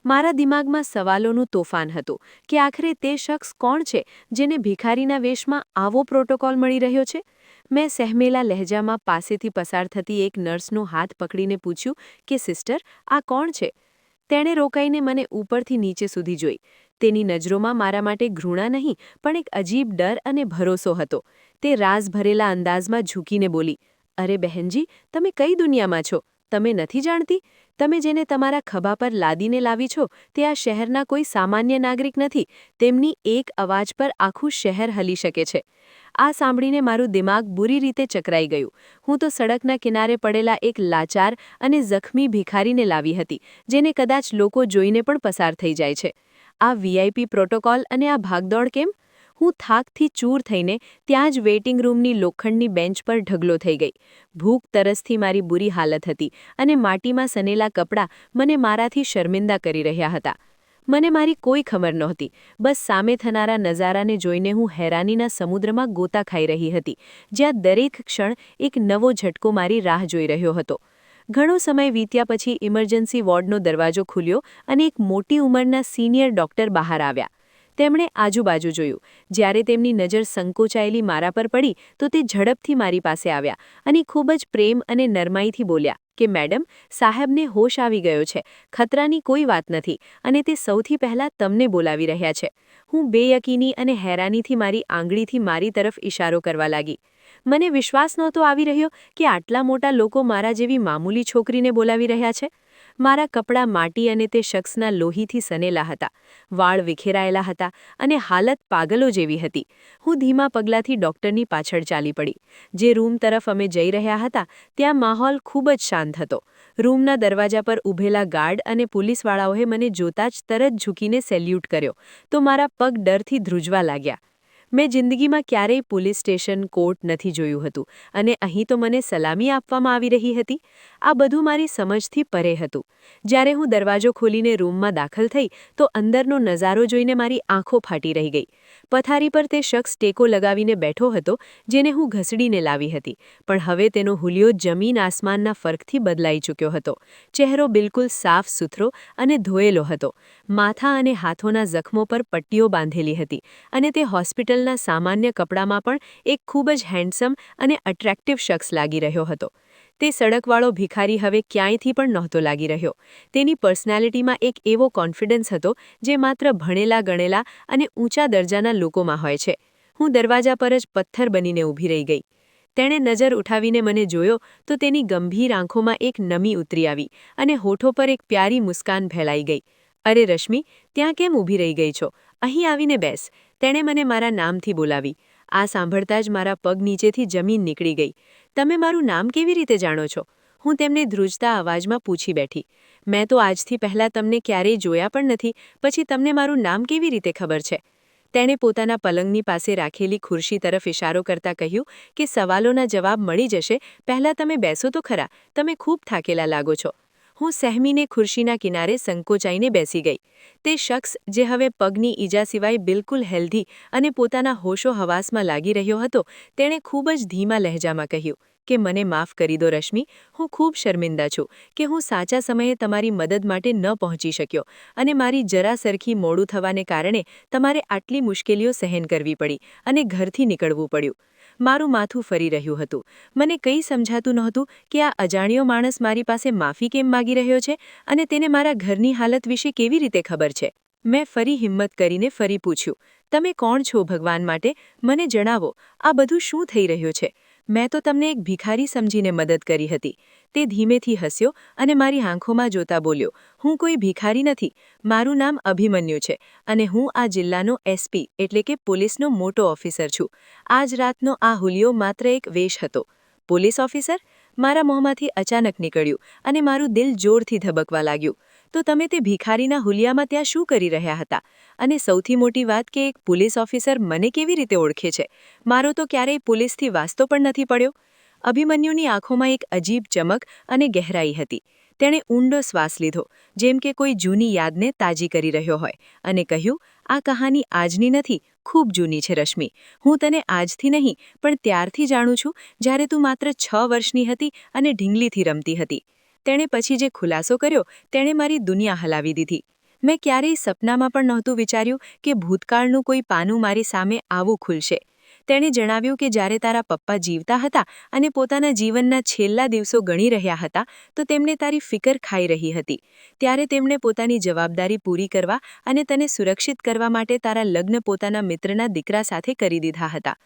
મારા દિમાગમાં સવાલોનું તોફાન હતું કે આખરે તે શખ્સ કોણ છે જેને ભિખારીના વેશમાં આવો પ્રોટોકોલ મળી રહ્યો છે. મેં સહેમેલા લહેજામાં પાસેથી પસાર થતી એક નર્સનો હાથ પકડીને પૂછ્યું કે સિસ્ટર, આ કોણ છે? તેણે રોકાઈને મને ઉપરથી નીચે સુધી જોઈ. તેની નજરોમાં મારા માટે ઘૃણા નહીં, પણ એક અજીબ ડર અને ભરોસો હતો. તે રાઝ ભરેલા અંદાજમાં ઝૂકીને બોલી, અરે બહેનજી, તમે કઈ દુનિયામાં છો? તમે નથી જાણતી? તમે જેને તમારા ખભા પર લાદીને લાવી છો તે આ શહેરના કોઈ સામાન્ય નાગરિક નથી. તેમની એક અવાજ પર આખું શહેર હલી શકે છે. આ સાંભળીને મારું દિમાગ બુરી રીતે ચકરાઈ ગયું. હું તો સડકના કિનારે પડેલા એક લાચાર અને જખમી ભિખારીને લાવી હતી, જેને કદાચ લોકો જોઈને પણ પસાર થઈ જાય છે. આ વીઆઈપી પ્રોટોકોલ અને આ ભાગદોડ કેમ? હું થાકથી ચૂર થઈને ત્યાં જ વેઇટિંગ રૂમની લોખંડની બેન્ચ પર ઢગલો થઈ ગઈ. ભૂખ તરસથી મારી બુરી હાલત હતી અને માટીમાં સનેલા કપડાં મને મારાથી શર્મિંદા કરી રહ્યા હતા. મને મારી કોઈ ખબર નહોતી. બસ સામે થનારા નજારાને જોઈને હું હેરાનીના સમુદ્રમાં ગોતા ખાઈ રહી હતી, જ્યાં દરેક ક્ષણ એક નવો ઝટકો મારી રાહ જોઈ રહ્યો હતો. ઘણો સમય વીત્યા પછી ઇમરજન્સી વોર્ડનો દરવાજો ખુલ્યો અને એક મોટી ઉંમરના સિનિયર ડૉક્ટર બહાર આવ્યા. તેમણે આજુબાજુ જોયું. જ્યારે તેમની નજર સંકોચાયેલી મારા પર પડી તો તે ઝડપથી મારી પાસે આવ્યા અને ખૂબ જ પ્રેમ અને નરમાઈથી બોલ્યા કે મેડમ, સાહેબને હોશ આવી ગયો છે, ખતરાની કોઈ વાત નથી અને તે સૌથી પહેલાં તમને બોલાવી રહ્યા છે. હું બેયકીની અને હેરાનીથી મારી આંગળીથી મારી તરફ ઇશારો કરવા લાગી. મને વિશ્વાસ નહોતો આવી રહ્યો કે આટલા મોટા લોકો મારા જેવી મામૂલી છોકરીને બોલાવી રહ્યા છે. મારા કપડાં માટી અને તે શખ્સના લોહીથી સનેલા હતા, વાળ વિખેરાયેલા હતા અને હાલત પાગલો જેવી હતી. હું ધીમા પગલાંથી ડૉક્ટરની પાછળ ચાલી પડી. જે રૂમ તરફ અમે જઈ રહ્યા હતા ત્યાં માહોલ ખૂબ જ શાંત હતો. રૂમના દરવાજા પર ઊભેલા ગાર્ડ અને પોલીસવાળાઓએ મને જોતાં જ તરત ઝૂકીને સેલ્યુટ કર્યો તો મારા પગ ડરથી ધ્રુજવા લાગ્યા. મેં જિંદગીમાં ક્યારેય પોલીસ સ્ટેશન, કોર્ટ નથી જોયું હતું અને અહીં તો મને સલામી આપવામાં આવી રહી હતી. આ બધું મારી સમજથી પરે હતું. જ્યારે હું દરવાજો ખોલીને રૂમમાં દાખલ થઈ તો અંદરનો નજારો જોઈને મારી આંખો ફાટી રહી ગઈ. પથારી પર તે શખ્સ ટેકો લગાવીને બેઠો હતો જેને હું ઘસડીને લાવી હતી, પણ હવે તેનો હુલિયો જમીન આસમાનના ફરકથી બદલાઈ ચૂક્યો હતો. ચહેરો બિલકુલ સાફ સુથરો અને ધોયેલો હતો. માથા અને હાથોના જખમો પર પટ્ટીઓ બાંધેલી હતી અને તે હોસ્પિટલના સામાન્ય કપડામાં પણ એક ખૂબ જ હેન્ડસમ અને અટ્રેક્ટિવ શખ્સ લાગી રહ્યો હતો. તે સડકવાળો ભિખારી હવે ક્યાંયથી પણ નહોતો લાગી રહ્યો. તેની પર્સનાલિટીમાં એક એવો કોન્ફિડન્સ હતો જે માત્ર ભણેલા ગણેલા અને ઊંચા દરજાના લોકોમાં હોય છે. હું દરવાજા પર જ પથ્થર બનીને ઊભી રહી ગઈ. તેણે નજર ઉઠાવીને મને જોયો તો તેની ગંભીર આંખોમાં એક નમી ઉતરી આવી અને હોઠો પર એક પ્યારી મુસ્કાન ફેલાઈ ગઈ. અરે રશ્મિ, ત્યાં કેમ ઊભી રહી ગઈ છો? અહીં આવીને બેસ. તેણે મને મારા નામથી બોલાવી. આ સાંભળતા જ મારા પગ નીચેથી જમીન નીકળી ગઈ. તમે મારું નામ કેવી રીતે જાણો છો? હું તેમને ધ્રુજતા અવાજમાં પૂછી બેઠી. મેં તો આજથી પહેલાં તમને ક્યારેય જોયા પણ નથી, પછી તમને મારું નામ કેવી રીતે ખબર છે? તેણે પોતાના પલંગની પાસે રાખેલી ખુરશી તરફ ઇશારો કરતા કહ્યું કે સવાલોના જવાબ મળી જશે, પહેલાં તમે બેસો તો ખરા, તમે ખૂબ થાકેલા લાગો છો. હું સહેમીને ખુરશીના કિનારે સંકોચાઈને બેસી ગઈ. તે શખ્સ જે હવે પગની ઈજા સિવાય બિલકુલ હેલ્ધી અને પોતાના હોશો હવાસમાં લાગી રહ્યો હતો, તેણે ખૂબ જ ધીમા લહેજામાં કહ્યું કે મને માફ કરી દો રશ્મિ, હું ખૂબ શર્મિંદા છું કે હું સાચા સમયે તમારી મદદ માટે ન પહોંચી શક્યો અને મારી જરા સરખી મોડું થવાને કારણે તમારે આટલી મુશ્કેલીઓ સહન કરવી પડી અને ઘરથી નીકળવું પડ્યું. મારું માથું ફરી રહ્યું હતું. મને કંઈ સમજાતું નહોતું કે આ અજાણ્યો માણસ મારી પાસે માફી કેમ માગી રહ્યો છે અને તેને મારા ઘરની હાલત વિશે કેવી રીતે ખબર છે. મેં ફરી હિંમત કરીને ફરી પૂછ્યું, તમે કોણ છો ભગવાન માટે? મને જણાવો, આ બધું શું થઈ રહ્યું છે? મેં તો તમને એક ભિખારી સમજીને મદદ કરી હતી. તે ધીમેથી હસ્યો અને મારી આંખોમાં જોતા બોલ્યો, હું કોઈ ભિખારી નથી. મારું નામ અભિમન્યુ છે અને હું આ જિલ્લાનો એસપી એટલે કે પોલીસનો મોટો ઓફિસર છું. આજ રાતનો આ હુલિયો માત્ર એક વેશ હતો. Police officer? મારા મોંમાંથી અચાનક નીકળ્યું અને મારું દિલ જોરથી ધબકવા લાગ્યું. તો તમે તે ભિખારીના હુલિયામાં ત્યાં શું કરી રહ્યા હતા? અને સૌથી મોટી વાત કે એક પોલીસ ઓફિસર મને કેવી રીતે ઓળખે છે? મારો તો ક્યારેય પોલીસથી વાસ્તો પણ નથી પડ્યો. અભિમન્યુની આંખોમાં એક અજીબ ચમક અને ગહેરાઈ હતી. તેણે ઊંડો શ્વાસ લીધો, જેમ કે કોઈ જૂની યાદને તાજી કરી રહ્યો હોય, અને કહ્યું, આ કહાની આજની નથી, ખૂબ જૂની છે રશ્મિ. હું તને આજથી નહીં પણ ત્યારથી જાણું છું જ્યારે તું માત્ર 6 વર્ષની હતી અને ઢીંગલીથી રમતી હતી. તેણે પછી જે ખુલાસો કર્યો તેણે મારી દુનિયા હલાવી દીધી. મેં ક્યારેય સપનામાં પણ નહોતું વિચાર્યું કે ભૂતકાળનું કોઈ પાનું મારી સામે આવું ખુલશે. તેણે જણાવ્યું કે જ્યારે તારા પપ્પા જીવતા હતા અને પોતાના જીવનના છેલ્લા દિવસો ગણી રહ્યા હતા તો તેમને તારી ફિકર ખાઈ રહી હતી. ત્યારે તેમણે પોતાની જવાબદારી પૂરી કરવા અને તને સુરક્ષિત કરવા માટે તારા લગ્ન પોતાના મિત્રના દીકરા સાથે કરી દીધા હતા.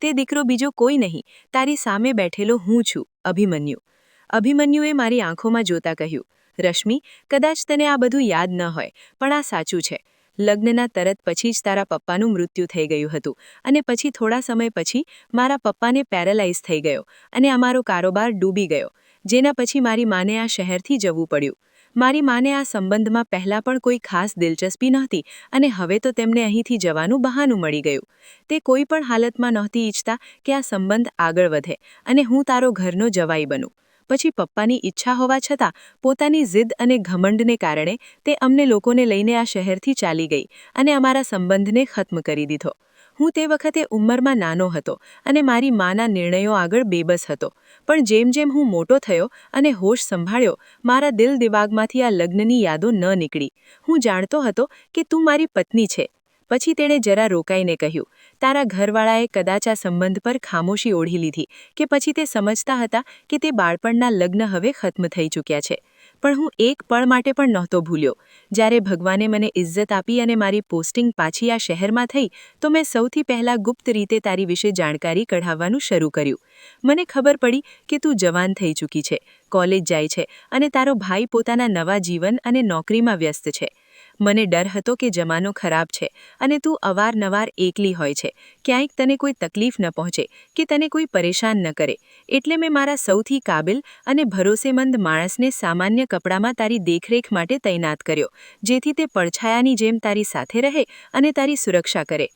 તે દીકરો બીજો કોઈ નહીં, તારી સામે બેઠેલો હું છું, અભિમન્યુ. અભિમન્યુએ મારી આંખોમાં જોતા કહ્યું, રશ્મિ, કદાચ તને આ બધું યાદ ન હોય, પણ આ સાચું છે. લગ્નના તરત પછી જ તારા પપ્પાનું મૃત્યુ થઈ ગયું હતું અને પછી થોડા સમય પછી મારા પપ્પાને પેરાલાઇઝ થઈ ગયો અને અમારો કારોબાર ડૂબી ગયો, જેના પછી મારી માને આ શહેરથી જવું પડ્યું. મારી માને આ સંબંધમાં પહેલાં પણ કોઈ ખાસ દિલચસ્પી નહોતી અને હવે તો તેમને અહીંથી જવાનું બહાનું મળી ગયું. તે કોઈ પણ હાલતમાં નહોતી ઈચ્છતા કે આ સંબંધ આગળ વધે અને હું તારો ઘરનો જવાઈ બનું. પછી પપ્પાની ઈચ્છા હોવા છતાં પોતાની જિદ અને ઘમંડને કારણે તે અમને લોકોને લઈને આ શહેરથી ચાલી ગઈ અને અમારા સંબંધને ખત્મ કરી દીધો. હું તે વખતે ઉંમરમાં નાનો હતો અને મારી માના નિર્ણયો આગળ બેબસ હતો. પણ જેમ જેમ હું મોટો થયો અને હોશ સંભાળ્યો, મારા દિલ દિમાગમાંથી આ લગ્નની યાદો ન નીકળી. હું જાણતો હતો કે તું મારી પત્ની છે. પછી તેણે જરા રોકાઈને કહ્યું, તારા ઘરવાળાએ કદાચ આ સંબંધ પર ખામોશી ઓઢી લીધી કે પછી તે સમજતા હતા કે તે બાળપણના લગ્ન હવે ખત્મ થઈ ચૂક્યા છે. પણ હું એક પળ માટે પણ નહોતો ભૂલ્યો. જ્યારે ભગવાને મને ઇજ્જત આપી અને મારી પોસ્ટિંગ પાછી આ શહેરમાં થઈ, તો મેં સૌથી પહેલાં ગુપ્ત રીતે તારી વિશે જાણકારી કઢાવવાનું શરૂ કર્યું. મને ખબર પડી કે તું જવાન થઈ ચૂકી છે, કોલેજ જાય છે અને તારો ભાઈ પોતાના નવા જીવન અને નોકરીમાં વ્યસ્ત છે. મને ડર હતો કે જમાનો ખરાબ છે અને તું અવારનવાર એકલી હોય છે, ક્યાંક તને કોઈ તકલીફ ન પહોંચે કે તને કોઈ પરેશાન ન કરે. એટલે મેં મારા સૌથી કાબિલ અને ભરોસેમંદ માણસને સામાન્ય કપડામાં તારી દેખરેખ માટે તૈનાત કર્યો, જેથી તે પડછાયાની જેમ તારી સાથે રહે અને તારી સુરક્ષા કરે.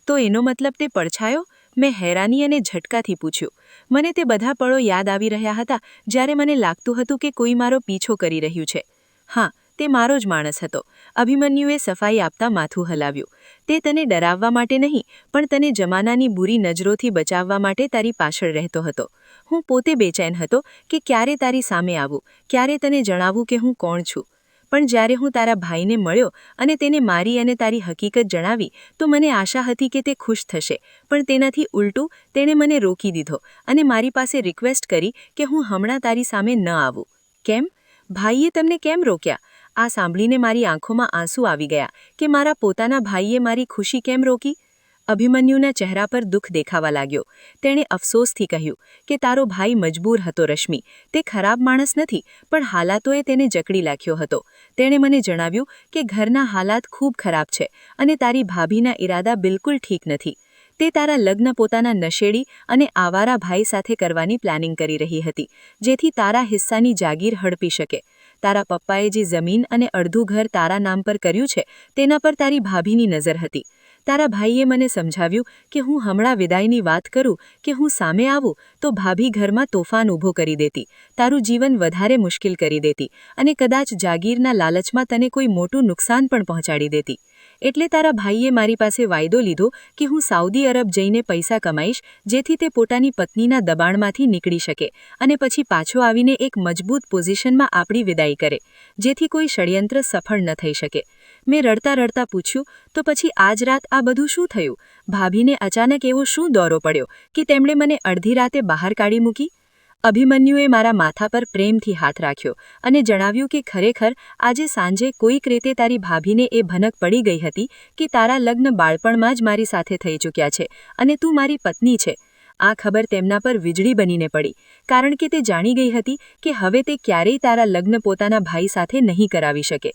તો એનો મતલબ તે પડછાયો? મેં હેરાની અને ઝટકાથી પૂછ્યું. મને તે બધા પળો યાદ આવી રહ્યા હતા જ્યારે મને લાગતું હતું કે કોઈ મારો પીછો કરી રહ્યું છે. હા, તે મારો જ માણસ હતો. અભિમન્યુએ સફાઈ આપતા માથું હલાવ્યું. તે તને ડરાવવા માટે નહીં, પણ તને જમાનાની બુરી નજરોથી બચાવવા માટે તારી પાછળ રહેતો હતો. હું પોતે બેચેન હતો કે ક્યારે તારી સામે આવું, ક્યારે તને જણાવું કે હું કોણ છું. પણ જ્યારે હું તારા ભાઈને મળ્યો અને તેને મારી અને તારી હકીકત જણાવી, તો મને આશા હતી કે તે ખુશ થશે. પણ તેનાથી ઉલટું તેણે મને રોકી દીધો અને મારી પાસે રિક્વેસ્ટ કરી કે હું હમણાં તારી સામે ન આવું. કેમ? ભાઈએ તમને કેમ રોક્યા? આ સાંભળીને મારી આંખોમાં આંસુ આવી ગયા કે મારા પોતાના ભાઈએ મારી ખુશી કેમ રોકી. અભિમન્યુના ચહેરા પર દુઃખ દેખાવા લાગ્યો. તેણે અફસોસથી કહ્યું કે તારો ભાઈ મજબૂર હતો રશ્મિ. તે ખરાબ માણસ નથી, પણ હાલાતોએ તેને જકડી નાખ્યો હતો. તેણે મને જણાવ્યું કે ઘરના હાલાત ખૂબ ખરાબ છે અને તારી ભાભીના ઈરાદા બિલકુલ ઠીક નથી. તે તારા લગ્ન પોતાના નશેડી અને આવારા ભાઈ સાથે કરવાની પ્લાનિંગ કરી રહી હતી, જેથી તારા હિસ્સાની જાગીર હડપી શકે. તારા પપ્પાએ જે જમીન અને અડધું ઘર તારા નામ પર કર્યું છે, તેના પર તારી ભાભીની નજર હતી. તારા ભાઈએ મને સમજાવ્યું કે હું હમણાં વિદાયની વાત કરું કે હું સામે આવું તો ભાભી ઘરમાં તોફાન ઊભો કરી દેતી, તારું જીવન વધારે મુશ્કેલ કરી દેતી અને કદાચ જાગીરના લાલચમાં તને કોઈ મોટું નુકસાન પણ પહોંચાડી દેતી. એટલે તારા ભાઈએ મારી પાસે વાયદો લીધો કે હું સાઉદી અરબ જઈને પૈસા કમાઈશ, જેથી તે પોતાની પત્નીના દબાણમાંથી નીકળી શકે અને પછી પાછો આવીને એક મજબૂત પોઝિશનમાં આપણી વિદાય કરે, જેથી કોઈ ષડયંત્ર સફળ ન થઈ શકે. મેં રડતા રડતા પૂછ્યું, તો પછી આજ રાત આ બધું શું થયું? ભાભીને અચાનક એવો શું દોરો પડ્યો કે તેમણે મને અડધી રાતે બહાર કાઢી મૂકી? અભિમન્યુએ મારા માથા પર પ્રેમથી હાથ રાખ્યો અને જણાવ્યું કે ખરેખર આજે સાંજે કોઈક રીતે તારી ભાભીને એ ભનક પડી ગઈ હતી કે તારા લગ્ન બાળપણમાં જ મારી સાથે થઈ ચૂક્યા છે અને તું મારી પત્ની છે. આ ખબર તેમના પર વીજળી બનીને પડી, કારણ કે તે જાણી ગઈ હતી કે હવે તે ક્યારેય તારા લગ્ન પોતાના ભાઈ સાથે નહીં કરાવી શકે.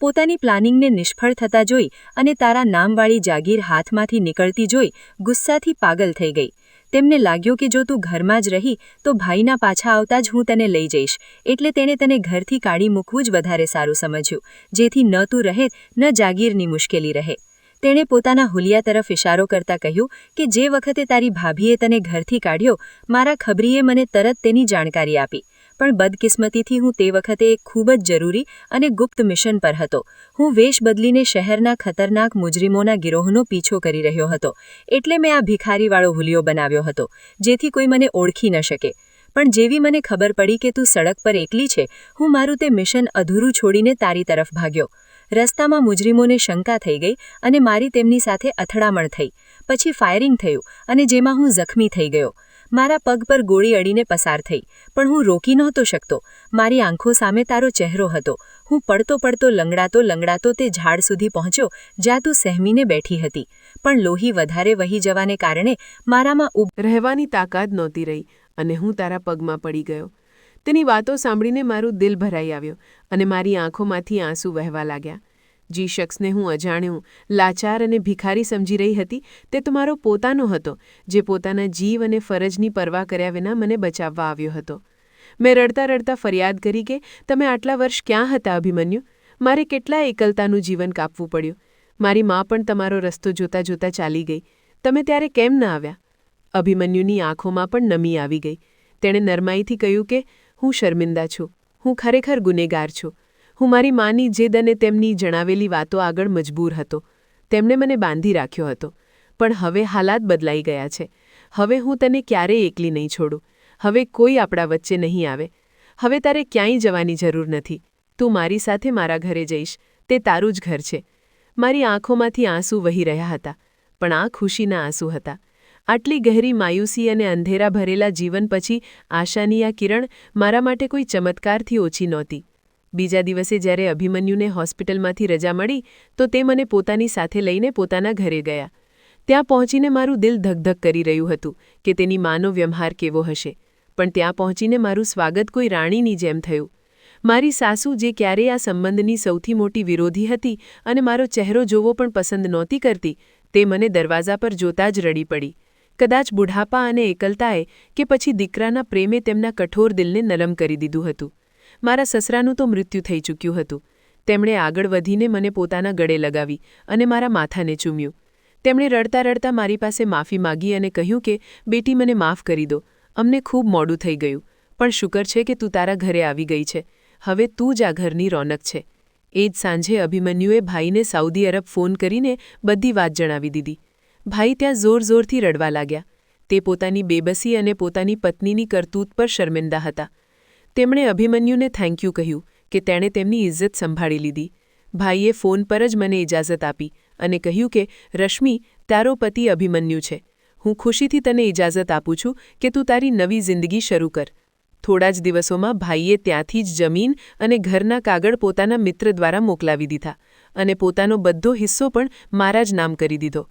પોતાની પ્લાનિંગને નિષ્ફળ થતા જોઈ અને તારા નામવાળી જાગીર હાથમાંથી નીકળતી જોઈ ગુસ્સાથી પાગલ થઈ ગઈ. તેમને લાગ્યું કે જો તું ઘરમાં જ રહી તો ભાઈના પાછા આવતા જ હું તને લઈ જઈશ, એટલે તેણે તને ઘરથી કાઢી મૂકવું જ વધારે સારું સમજ્યું, જેથી ન તું રહે ન જાગીરની મુશ્કેલી રહે. તેણે પોતાના હુલિયા તરફ ઇશારો કરતા કહ્યું કે જે વખતે તારી ભાભીએ તને ઘરથી કાઢ્યો, મારા ખબરીએ મને તરત તેની જાણકારી આપી. પણ બદકિસ્મતીથી હું તે વખતે એક ખૂબ જ જરૂરી અને ગુપ્ત મિશન પર હતો. હું વેશ બદલીને શહેરના ખતરનાક મુજરીમોના ગિરોહનો પીછો કરી રહ્યો હતો, એટલે મેં આ ભિખારીવાળો હુલિયો બનાવ્યો હતો, જેથી કોઈ મને ઓળખી ન શકે. પણ જેવી મને ખબર પડી કે તું સડક પર એકલી છે, હું મારું તે મિશન અધૂરું છોડીને તારી તરફ ભાગ્યો. રસ્તામાં મુજરીમોને શંકા થઈ ગઈ અને મારી તેમની સાથે અથડામણ થઈ. પછી ફાયરિંગ થયું અને જેમાં હું જખમી થઈ ગયો. મારા પગ પર ગોળી અડીને પસાર થઈ, પણ હું રોકી નહોતો શકતો. મારી આંખો સામે તારો ચહેરો હતો. હું પડતો પડતો લંગડાતો તે ઝાડ સુધી પહોંચ્યો જ્યાં તું સહેમીને બેઠી હતી. પણ લોહી વધારે વહી જવાને કારણે મારામાં ઊભું રહેવાની તાકાત નહોતી રહી અને હું તારા પગમાં પડી ગયો. તેની વાતો સાંભળીને મારું દિલ ભરાઈ આવ્યો અને મારી આંખોમાંથી આંસુ વહેવા લાગ્યા. જે શખ્સને હું અજાણ્યું, લાચાર અને ભિખારી સમજી રહી હતી, તે તો મારો પોતાનો હતો, જે પોતાના જીવ અને ફરજની પરવા કર્યા વિના મને બચાવવા આવ્યો હતો. મેં રડતા રડતા ફરિયાદ કરી કે તમે આટલા વર્ષ ક્યાં હતા અભિમન્યુ? મારે કેટલા એકલતાનું જીવન કાપવું પડ્યું. મારી મા પણ તમારો રસ્તો જોતા જોતા ચાલી ગઈ. તમે ત્યારે કેમ ન આવ્યા? અભિમન્યુની આંખોમાં પણ નમી આવી ગઈ. તેણે નરમાઈથી કહ્યું કે હું શર્મિંદા છું. હું ખરેખર ગુનેગાર છું. હું મારી માની જીદ અને તેમની જણાવેલી વાતો આગળ મજબૂર હતો. તેમણે મને બાંધી રાખ્યો હતો. પણ હવે હાલાત બદલાઈ ગયા છે. હવે હું તને ક્યારેય એકલી નહીં છોડું. હવે કોઈ આપણા વચ્ચે નહીં આવે. હવે તારે ક્યાંય જવાની જરૂર નથી. તું મારી સાથે મારા ઘરે જઈશ. તે તારું જ ઘર છે. મારી આંખોમાંથી આંસુ વહી રહ્યા હતા, પણ આ ખુશીના આંસુ હતા. આટલી ગહેરી માયુસી અને અંધેરા ભરેલા જીવન પછી આશાની આ કિરણ મારા માટે કોઈ ચમત્કારથી ઓછી નહોતી. બીજા દિવસે જ્યારે અભિમન્યુને હોસ્પિટલમાંથી રજા મળી તો તે મને પોતાની સાથે લઈને પોતાના ઘરે ગયા. ત્યાં પહોંચીને મારું દિલ ધકધક કરી રહ્યું હતું કે તેની માનો વ્યવહાર કેવો હશે. પણ ત્યાં પહોંચીને મારું સ્વાગત કોઈ રાણીની જેમ થયું. મારી સાસુ જે ક્યારેય આ સંબંધની સૌથી મોટી વિરોધી હતી અને મારો ચહેરો જોવો પણ પસંદ નહોતી કરતી, તે મને દરવાજા પર જોતા જ રડી પડી. કદાચ બુઢાપા અને એકલતાએ કે પછી દીકરાના પ્રેમે તેમના કઠોર દિલને નરમ કરી દીધું હતું. મારા સસરાનું તો મૃત્યુ થઈ ચૂક્યું હતું. તેમણે આગળ વધીને મને પોતાના ગળે લગાવી અને મારા માથાને ચૂમ્યું. તેમણે રડતા રડતા મારી પાસે માફી માગી અને કહ્યું કે બેટી, મને માફ કરી દો. અમને ખૂબ મોડું થઈ ગયું, પણ શુકર છે કે તું તારા ઘરે આવી ગઈ છે. હવે તું જ આ ઘરની રોનક છે. એ જ સાંજે અભિમન્યુએ ભાઈને સાઉદી અરબ ફોન કરીને બધી વાત જણાવી દીધી. ભાઈ ત્યાં જોર જોરથી રડવા લાગ્યા. તે પોતાની બેબસી અને પોતાની પત્નીની કરતૂત પર શર્મિંદા હતા. તેમણે અભિમન્યુને થેન્ક યુ કહ્યું કે તેણે તેમની ઇજ્જત સંભાળી લીધી. ભાઈએ ફોન પર જ મને ઇજાઝત આપી અને કહ્યું કે રશ્મિ, તારો પતિ અભિમન્યુ છે. હું ખુશીથી તને ઇજાઝત આપું છું કે તું તારી નવી જિંદગી શરૂ કર. થોડા જ દિવસોમાં ભાઈએ ત્યાંથી જ જમીન અને ઘરના કાગળ પોતાના મિત્ર દ્વારા મોકલાવી દીધા અને પોતાનો બધો હિસ્સો પણ મારા જ નામ કરી દીધો.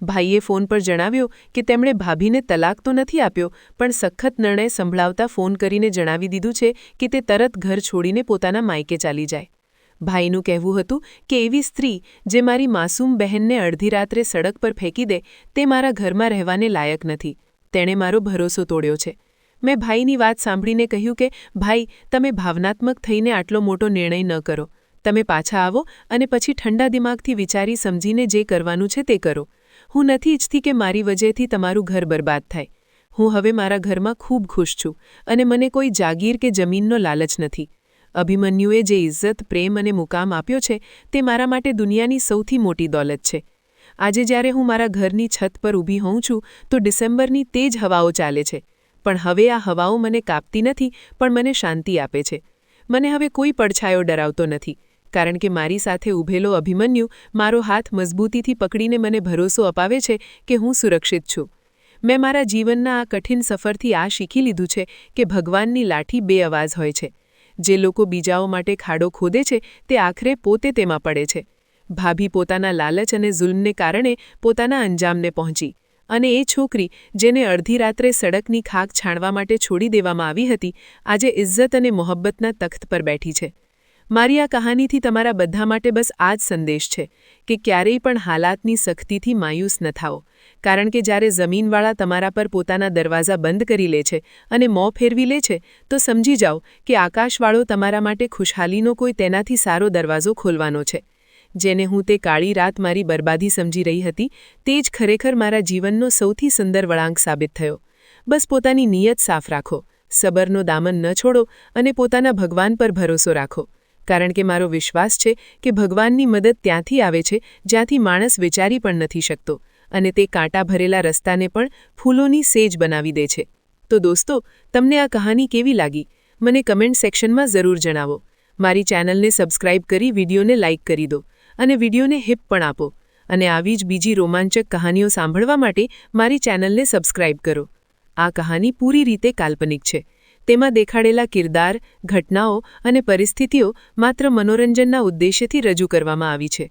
ભાઈએ ફોન પર જણાવ્યો કે તેમણે ભાભીને તલાક તો નથી આપ્યો, પણ સખત નિર્ણય સંભળાવતા ફોન કરીને જણાવી દીધું છે કે તે તરત ઘર છોડીને પોતાના માયકે ચાલી જાય. ભાઈનું કહેવું હતું કે એવી સ્ત્રી જે મારી માસૂમ બહેનને અડધી રાત્રે સડક પર ફેંકી દે તે મારા ઘરમાં રહેવાને લાયક નથી. તેણે મારો ભરોસો તોડ્યો છે. મેં ભાઈની વાત સાંભળીને કહ્યું કે ભાઈ, તમે ભાવનાત્મક થઈને આટલો મોટો નિર્ણય ન કરો. તમે પાછા આવો અને પછી ઠંડા દિમાગથી વિચારી સમજીને જે કરવાનું છે તે કરો. હું નથી ઈચ્છતી કે મારી વજહથી તમારું ઘર બરબાદ થાય. હું હવે મારા ઘરમાં ખૂબ ખુશ છું અને મને કોઈ જાગીર કે જમીનનો લાલચ નથી. અભિમન્યુએ જે ઇજ્જત, પ્રેમ અને મુકામ આપ્યો છે તે મારા માટે દુનિયાની સૌથી મોટી દોલત છે. આજે જ્યારે હું મારા ઘરની છત પર ઊભી હોઉં છું તો ડિસેમ્બરની તે જ હવાઓ ચાલે છે. પણ હવે આ હવાઓ મને કાપતી નથી, પણ મને શાંતિ આપે છે. મને હવે કોઈ પડછાયો ડરાવતો નથી, કારણ કે મારી સાથે ઊભેલો અભિમન્યુ મારો હાથ મજબૂતીથી પકડીને મને ભરોસો અપાવે છે કે હું સુરક્ષિત છું. મેં મારા જીવનના આ કઠિન સફરથી આ શીખી લીધું છે કે ભગવાનની લાઠી બે અવાજ હોય છે. જે લોકો બીજાઓ માટે ખાડો ખોદે છે તે આખરે પોતે તેમાં પડે છે. ભાભી પોતાના લાલચ અને જુલ્મને કારણે પોતાના અંજામને પહોંચી, અને એ છોકરી જેને અડધી રાત્રે સડકની ખાક છાણવા માટે છોડી દેવામાં આવી હતી, આજે ઇજ્જત અને મોહબ્બતના તખ્ત પર બેઠી છે. મારી આ કહાનીથી તમારા બધા માટે બસ આ જ સંદેશ છે કે ક્યારેય પણ હાલાતની સખ્તીથી માયુસ ન થાઓ, કારણ કે જ્યારે જમીનવાળા તમારા પર પોતાના દરવાજા બંધ કરી લે છે અને મોં ફેરવી લે છે તો સમજી જાઓ કે આકાશવાળો તમારા માટે ખુશહાલીનો કોઈ તેનાથી સારો દરવાજો ખોલવાનો છે. જેને હું તે કાળી રાત મારી બરબાદી સમજી રહી હતી તે જ ખરેખર મારા જીવનનો સૌથી સુંદર વળાંક સાબિત થયો. બસ પોતાની નિયત સાફ રાખો, સબરનો દામન ન છોડો અને પોતાના ભગવાન પર ભરોસો રાખો, કારણ કે મારો વિશ્વાસ છે કે ભગવાનની મદદ ત્યાંથી આવે છે જ્યાંથી માણસ વિચારી પણ નથી શકતો, અને તે કાંટા ભરેલા રસ્તાને પણ ફૂલોની સેજ બનાવી દે છે. તો દોસ્તો, તમને આ કહાની કેવી લાગી? મને કમેન્ટ સેક્શનમાં જરૂર જણાવો. મારી ચેનલને સબસ્ક્રાઇબ કરી વિડીયોને લાઇક કરી દો અને વિડીયોને હિપ પણ આપો. અને આવી જ બીજી રોમાંચક કહાનીઓ સાંભળવા માટે મારી ચેનલને સબસ્ક્રાઇબ કરો. આ કહાની પૂરી રીતે કાલ્પનિક છે. તેમાં દેખાડેલા કિરદાર, ઘટનાઓ અને પરિસ્થિતિઓ માત્ર મનોરંજનના ઉદ્દેશ્યથી રજૂ કરવામાં આવી છે.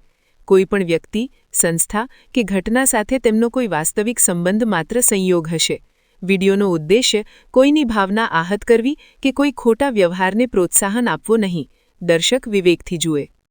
કોઈ પણ વ્યક્તિ, સંસ્થા કે ઘટના સાથે તેમનો કોઈ વાસ્તવિક સંબંધ માત્ર સંયોગ હશે. વિડીયોનો ઉદ્દેશ્ય કોઈની ભાવના આહત કરવી કે કોઈ ખોટા વ્યવહારને પ્રોત્સાહન આપવો નહીં. દર્શક વિવેકથી જુએ.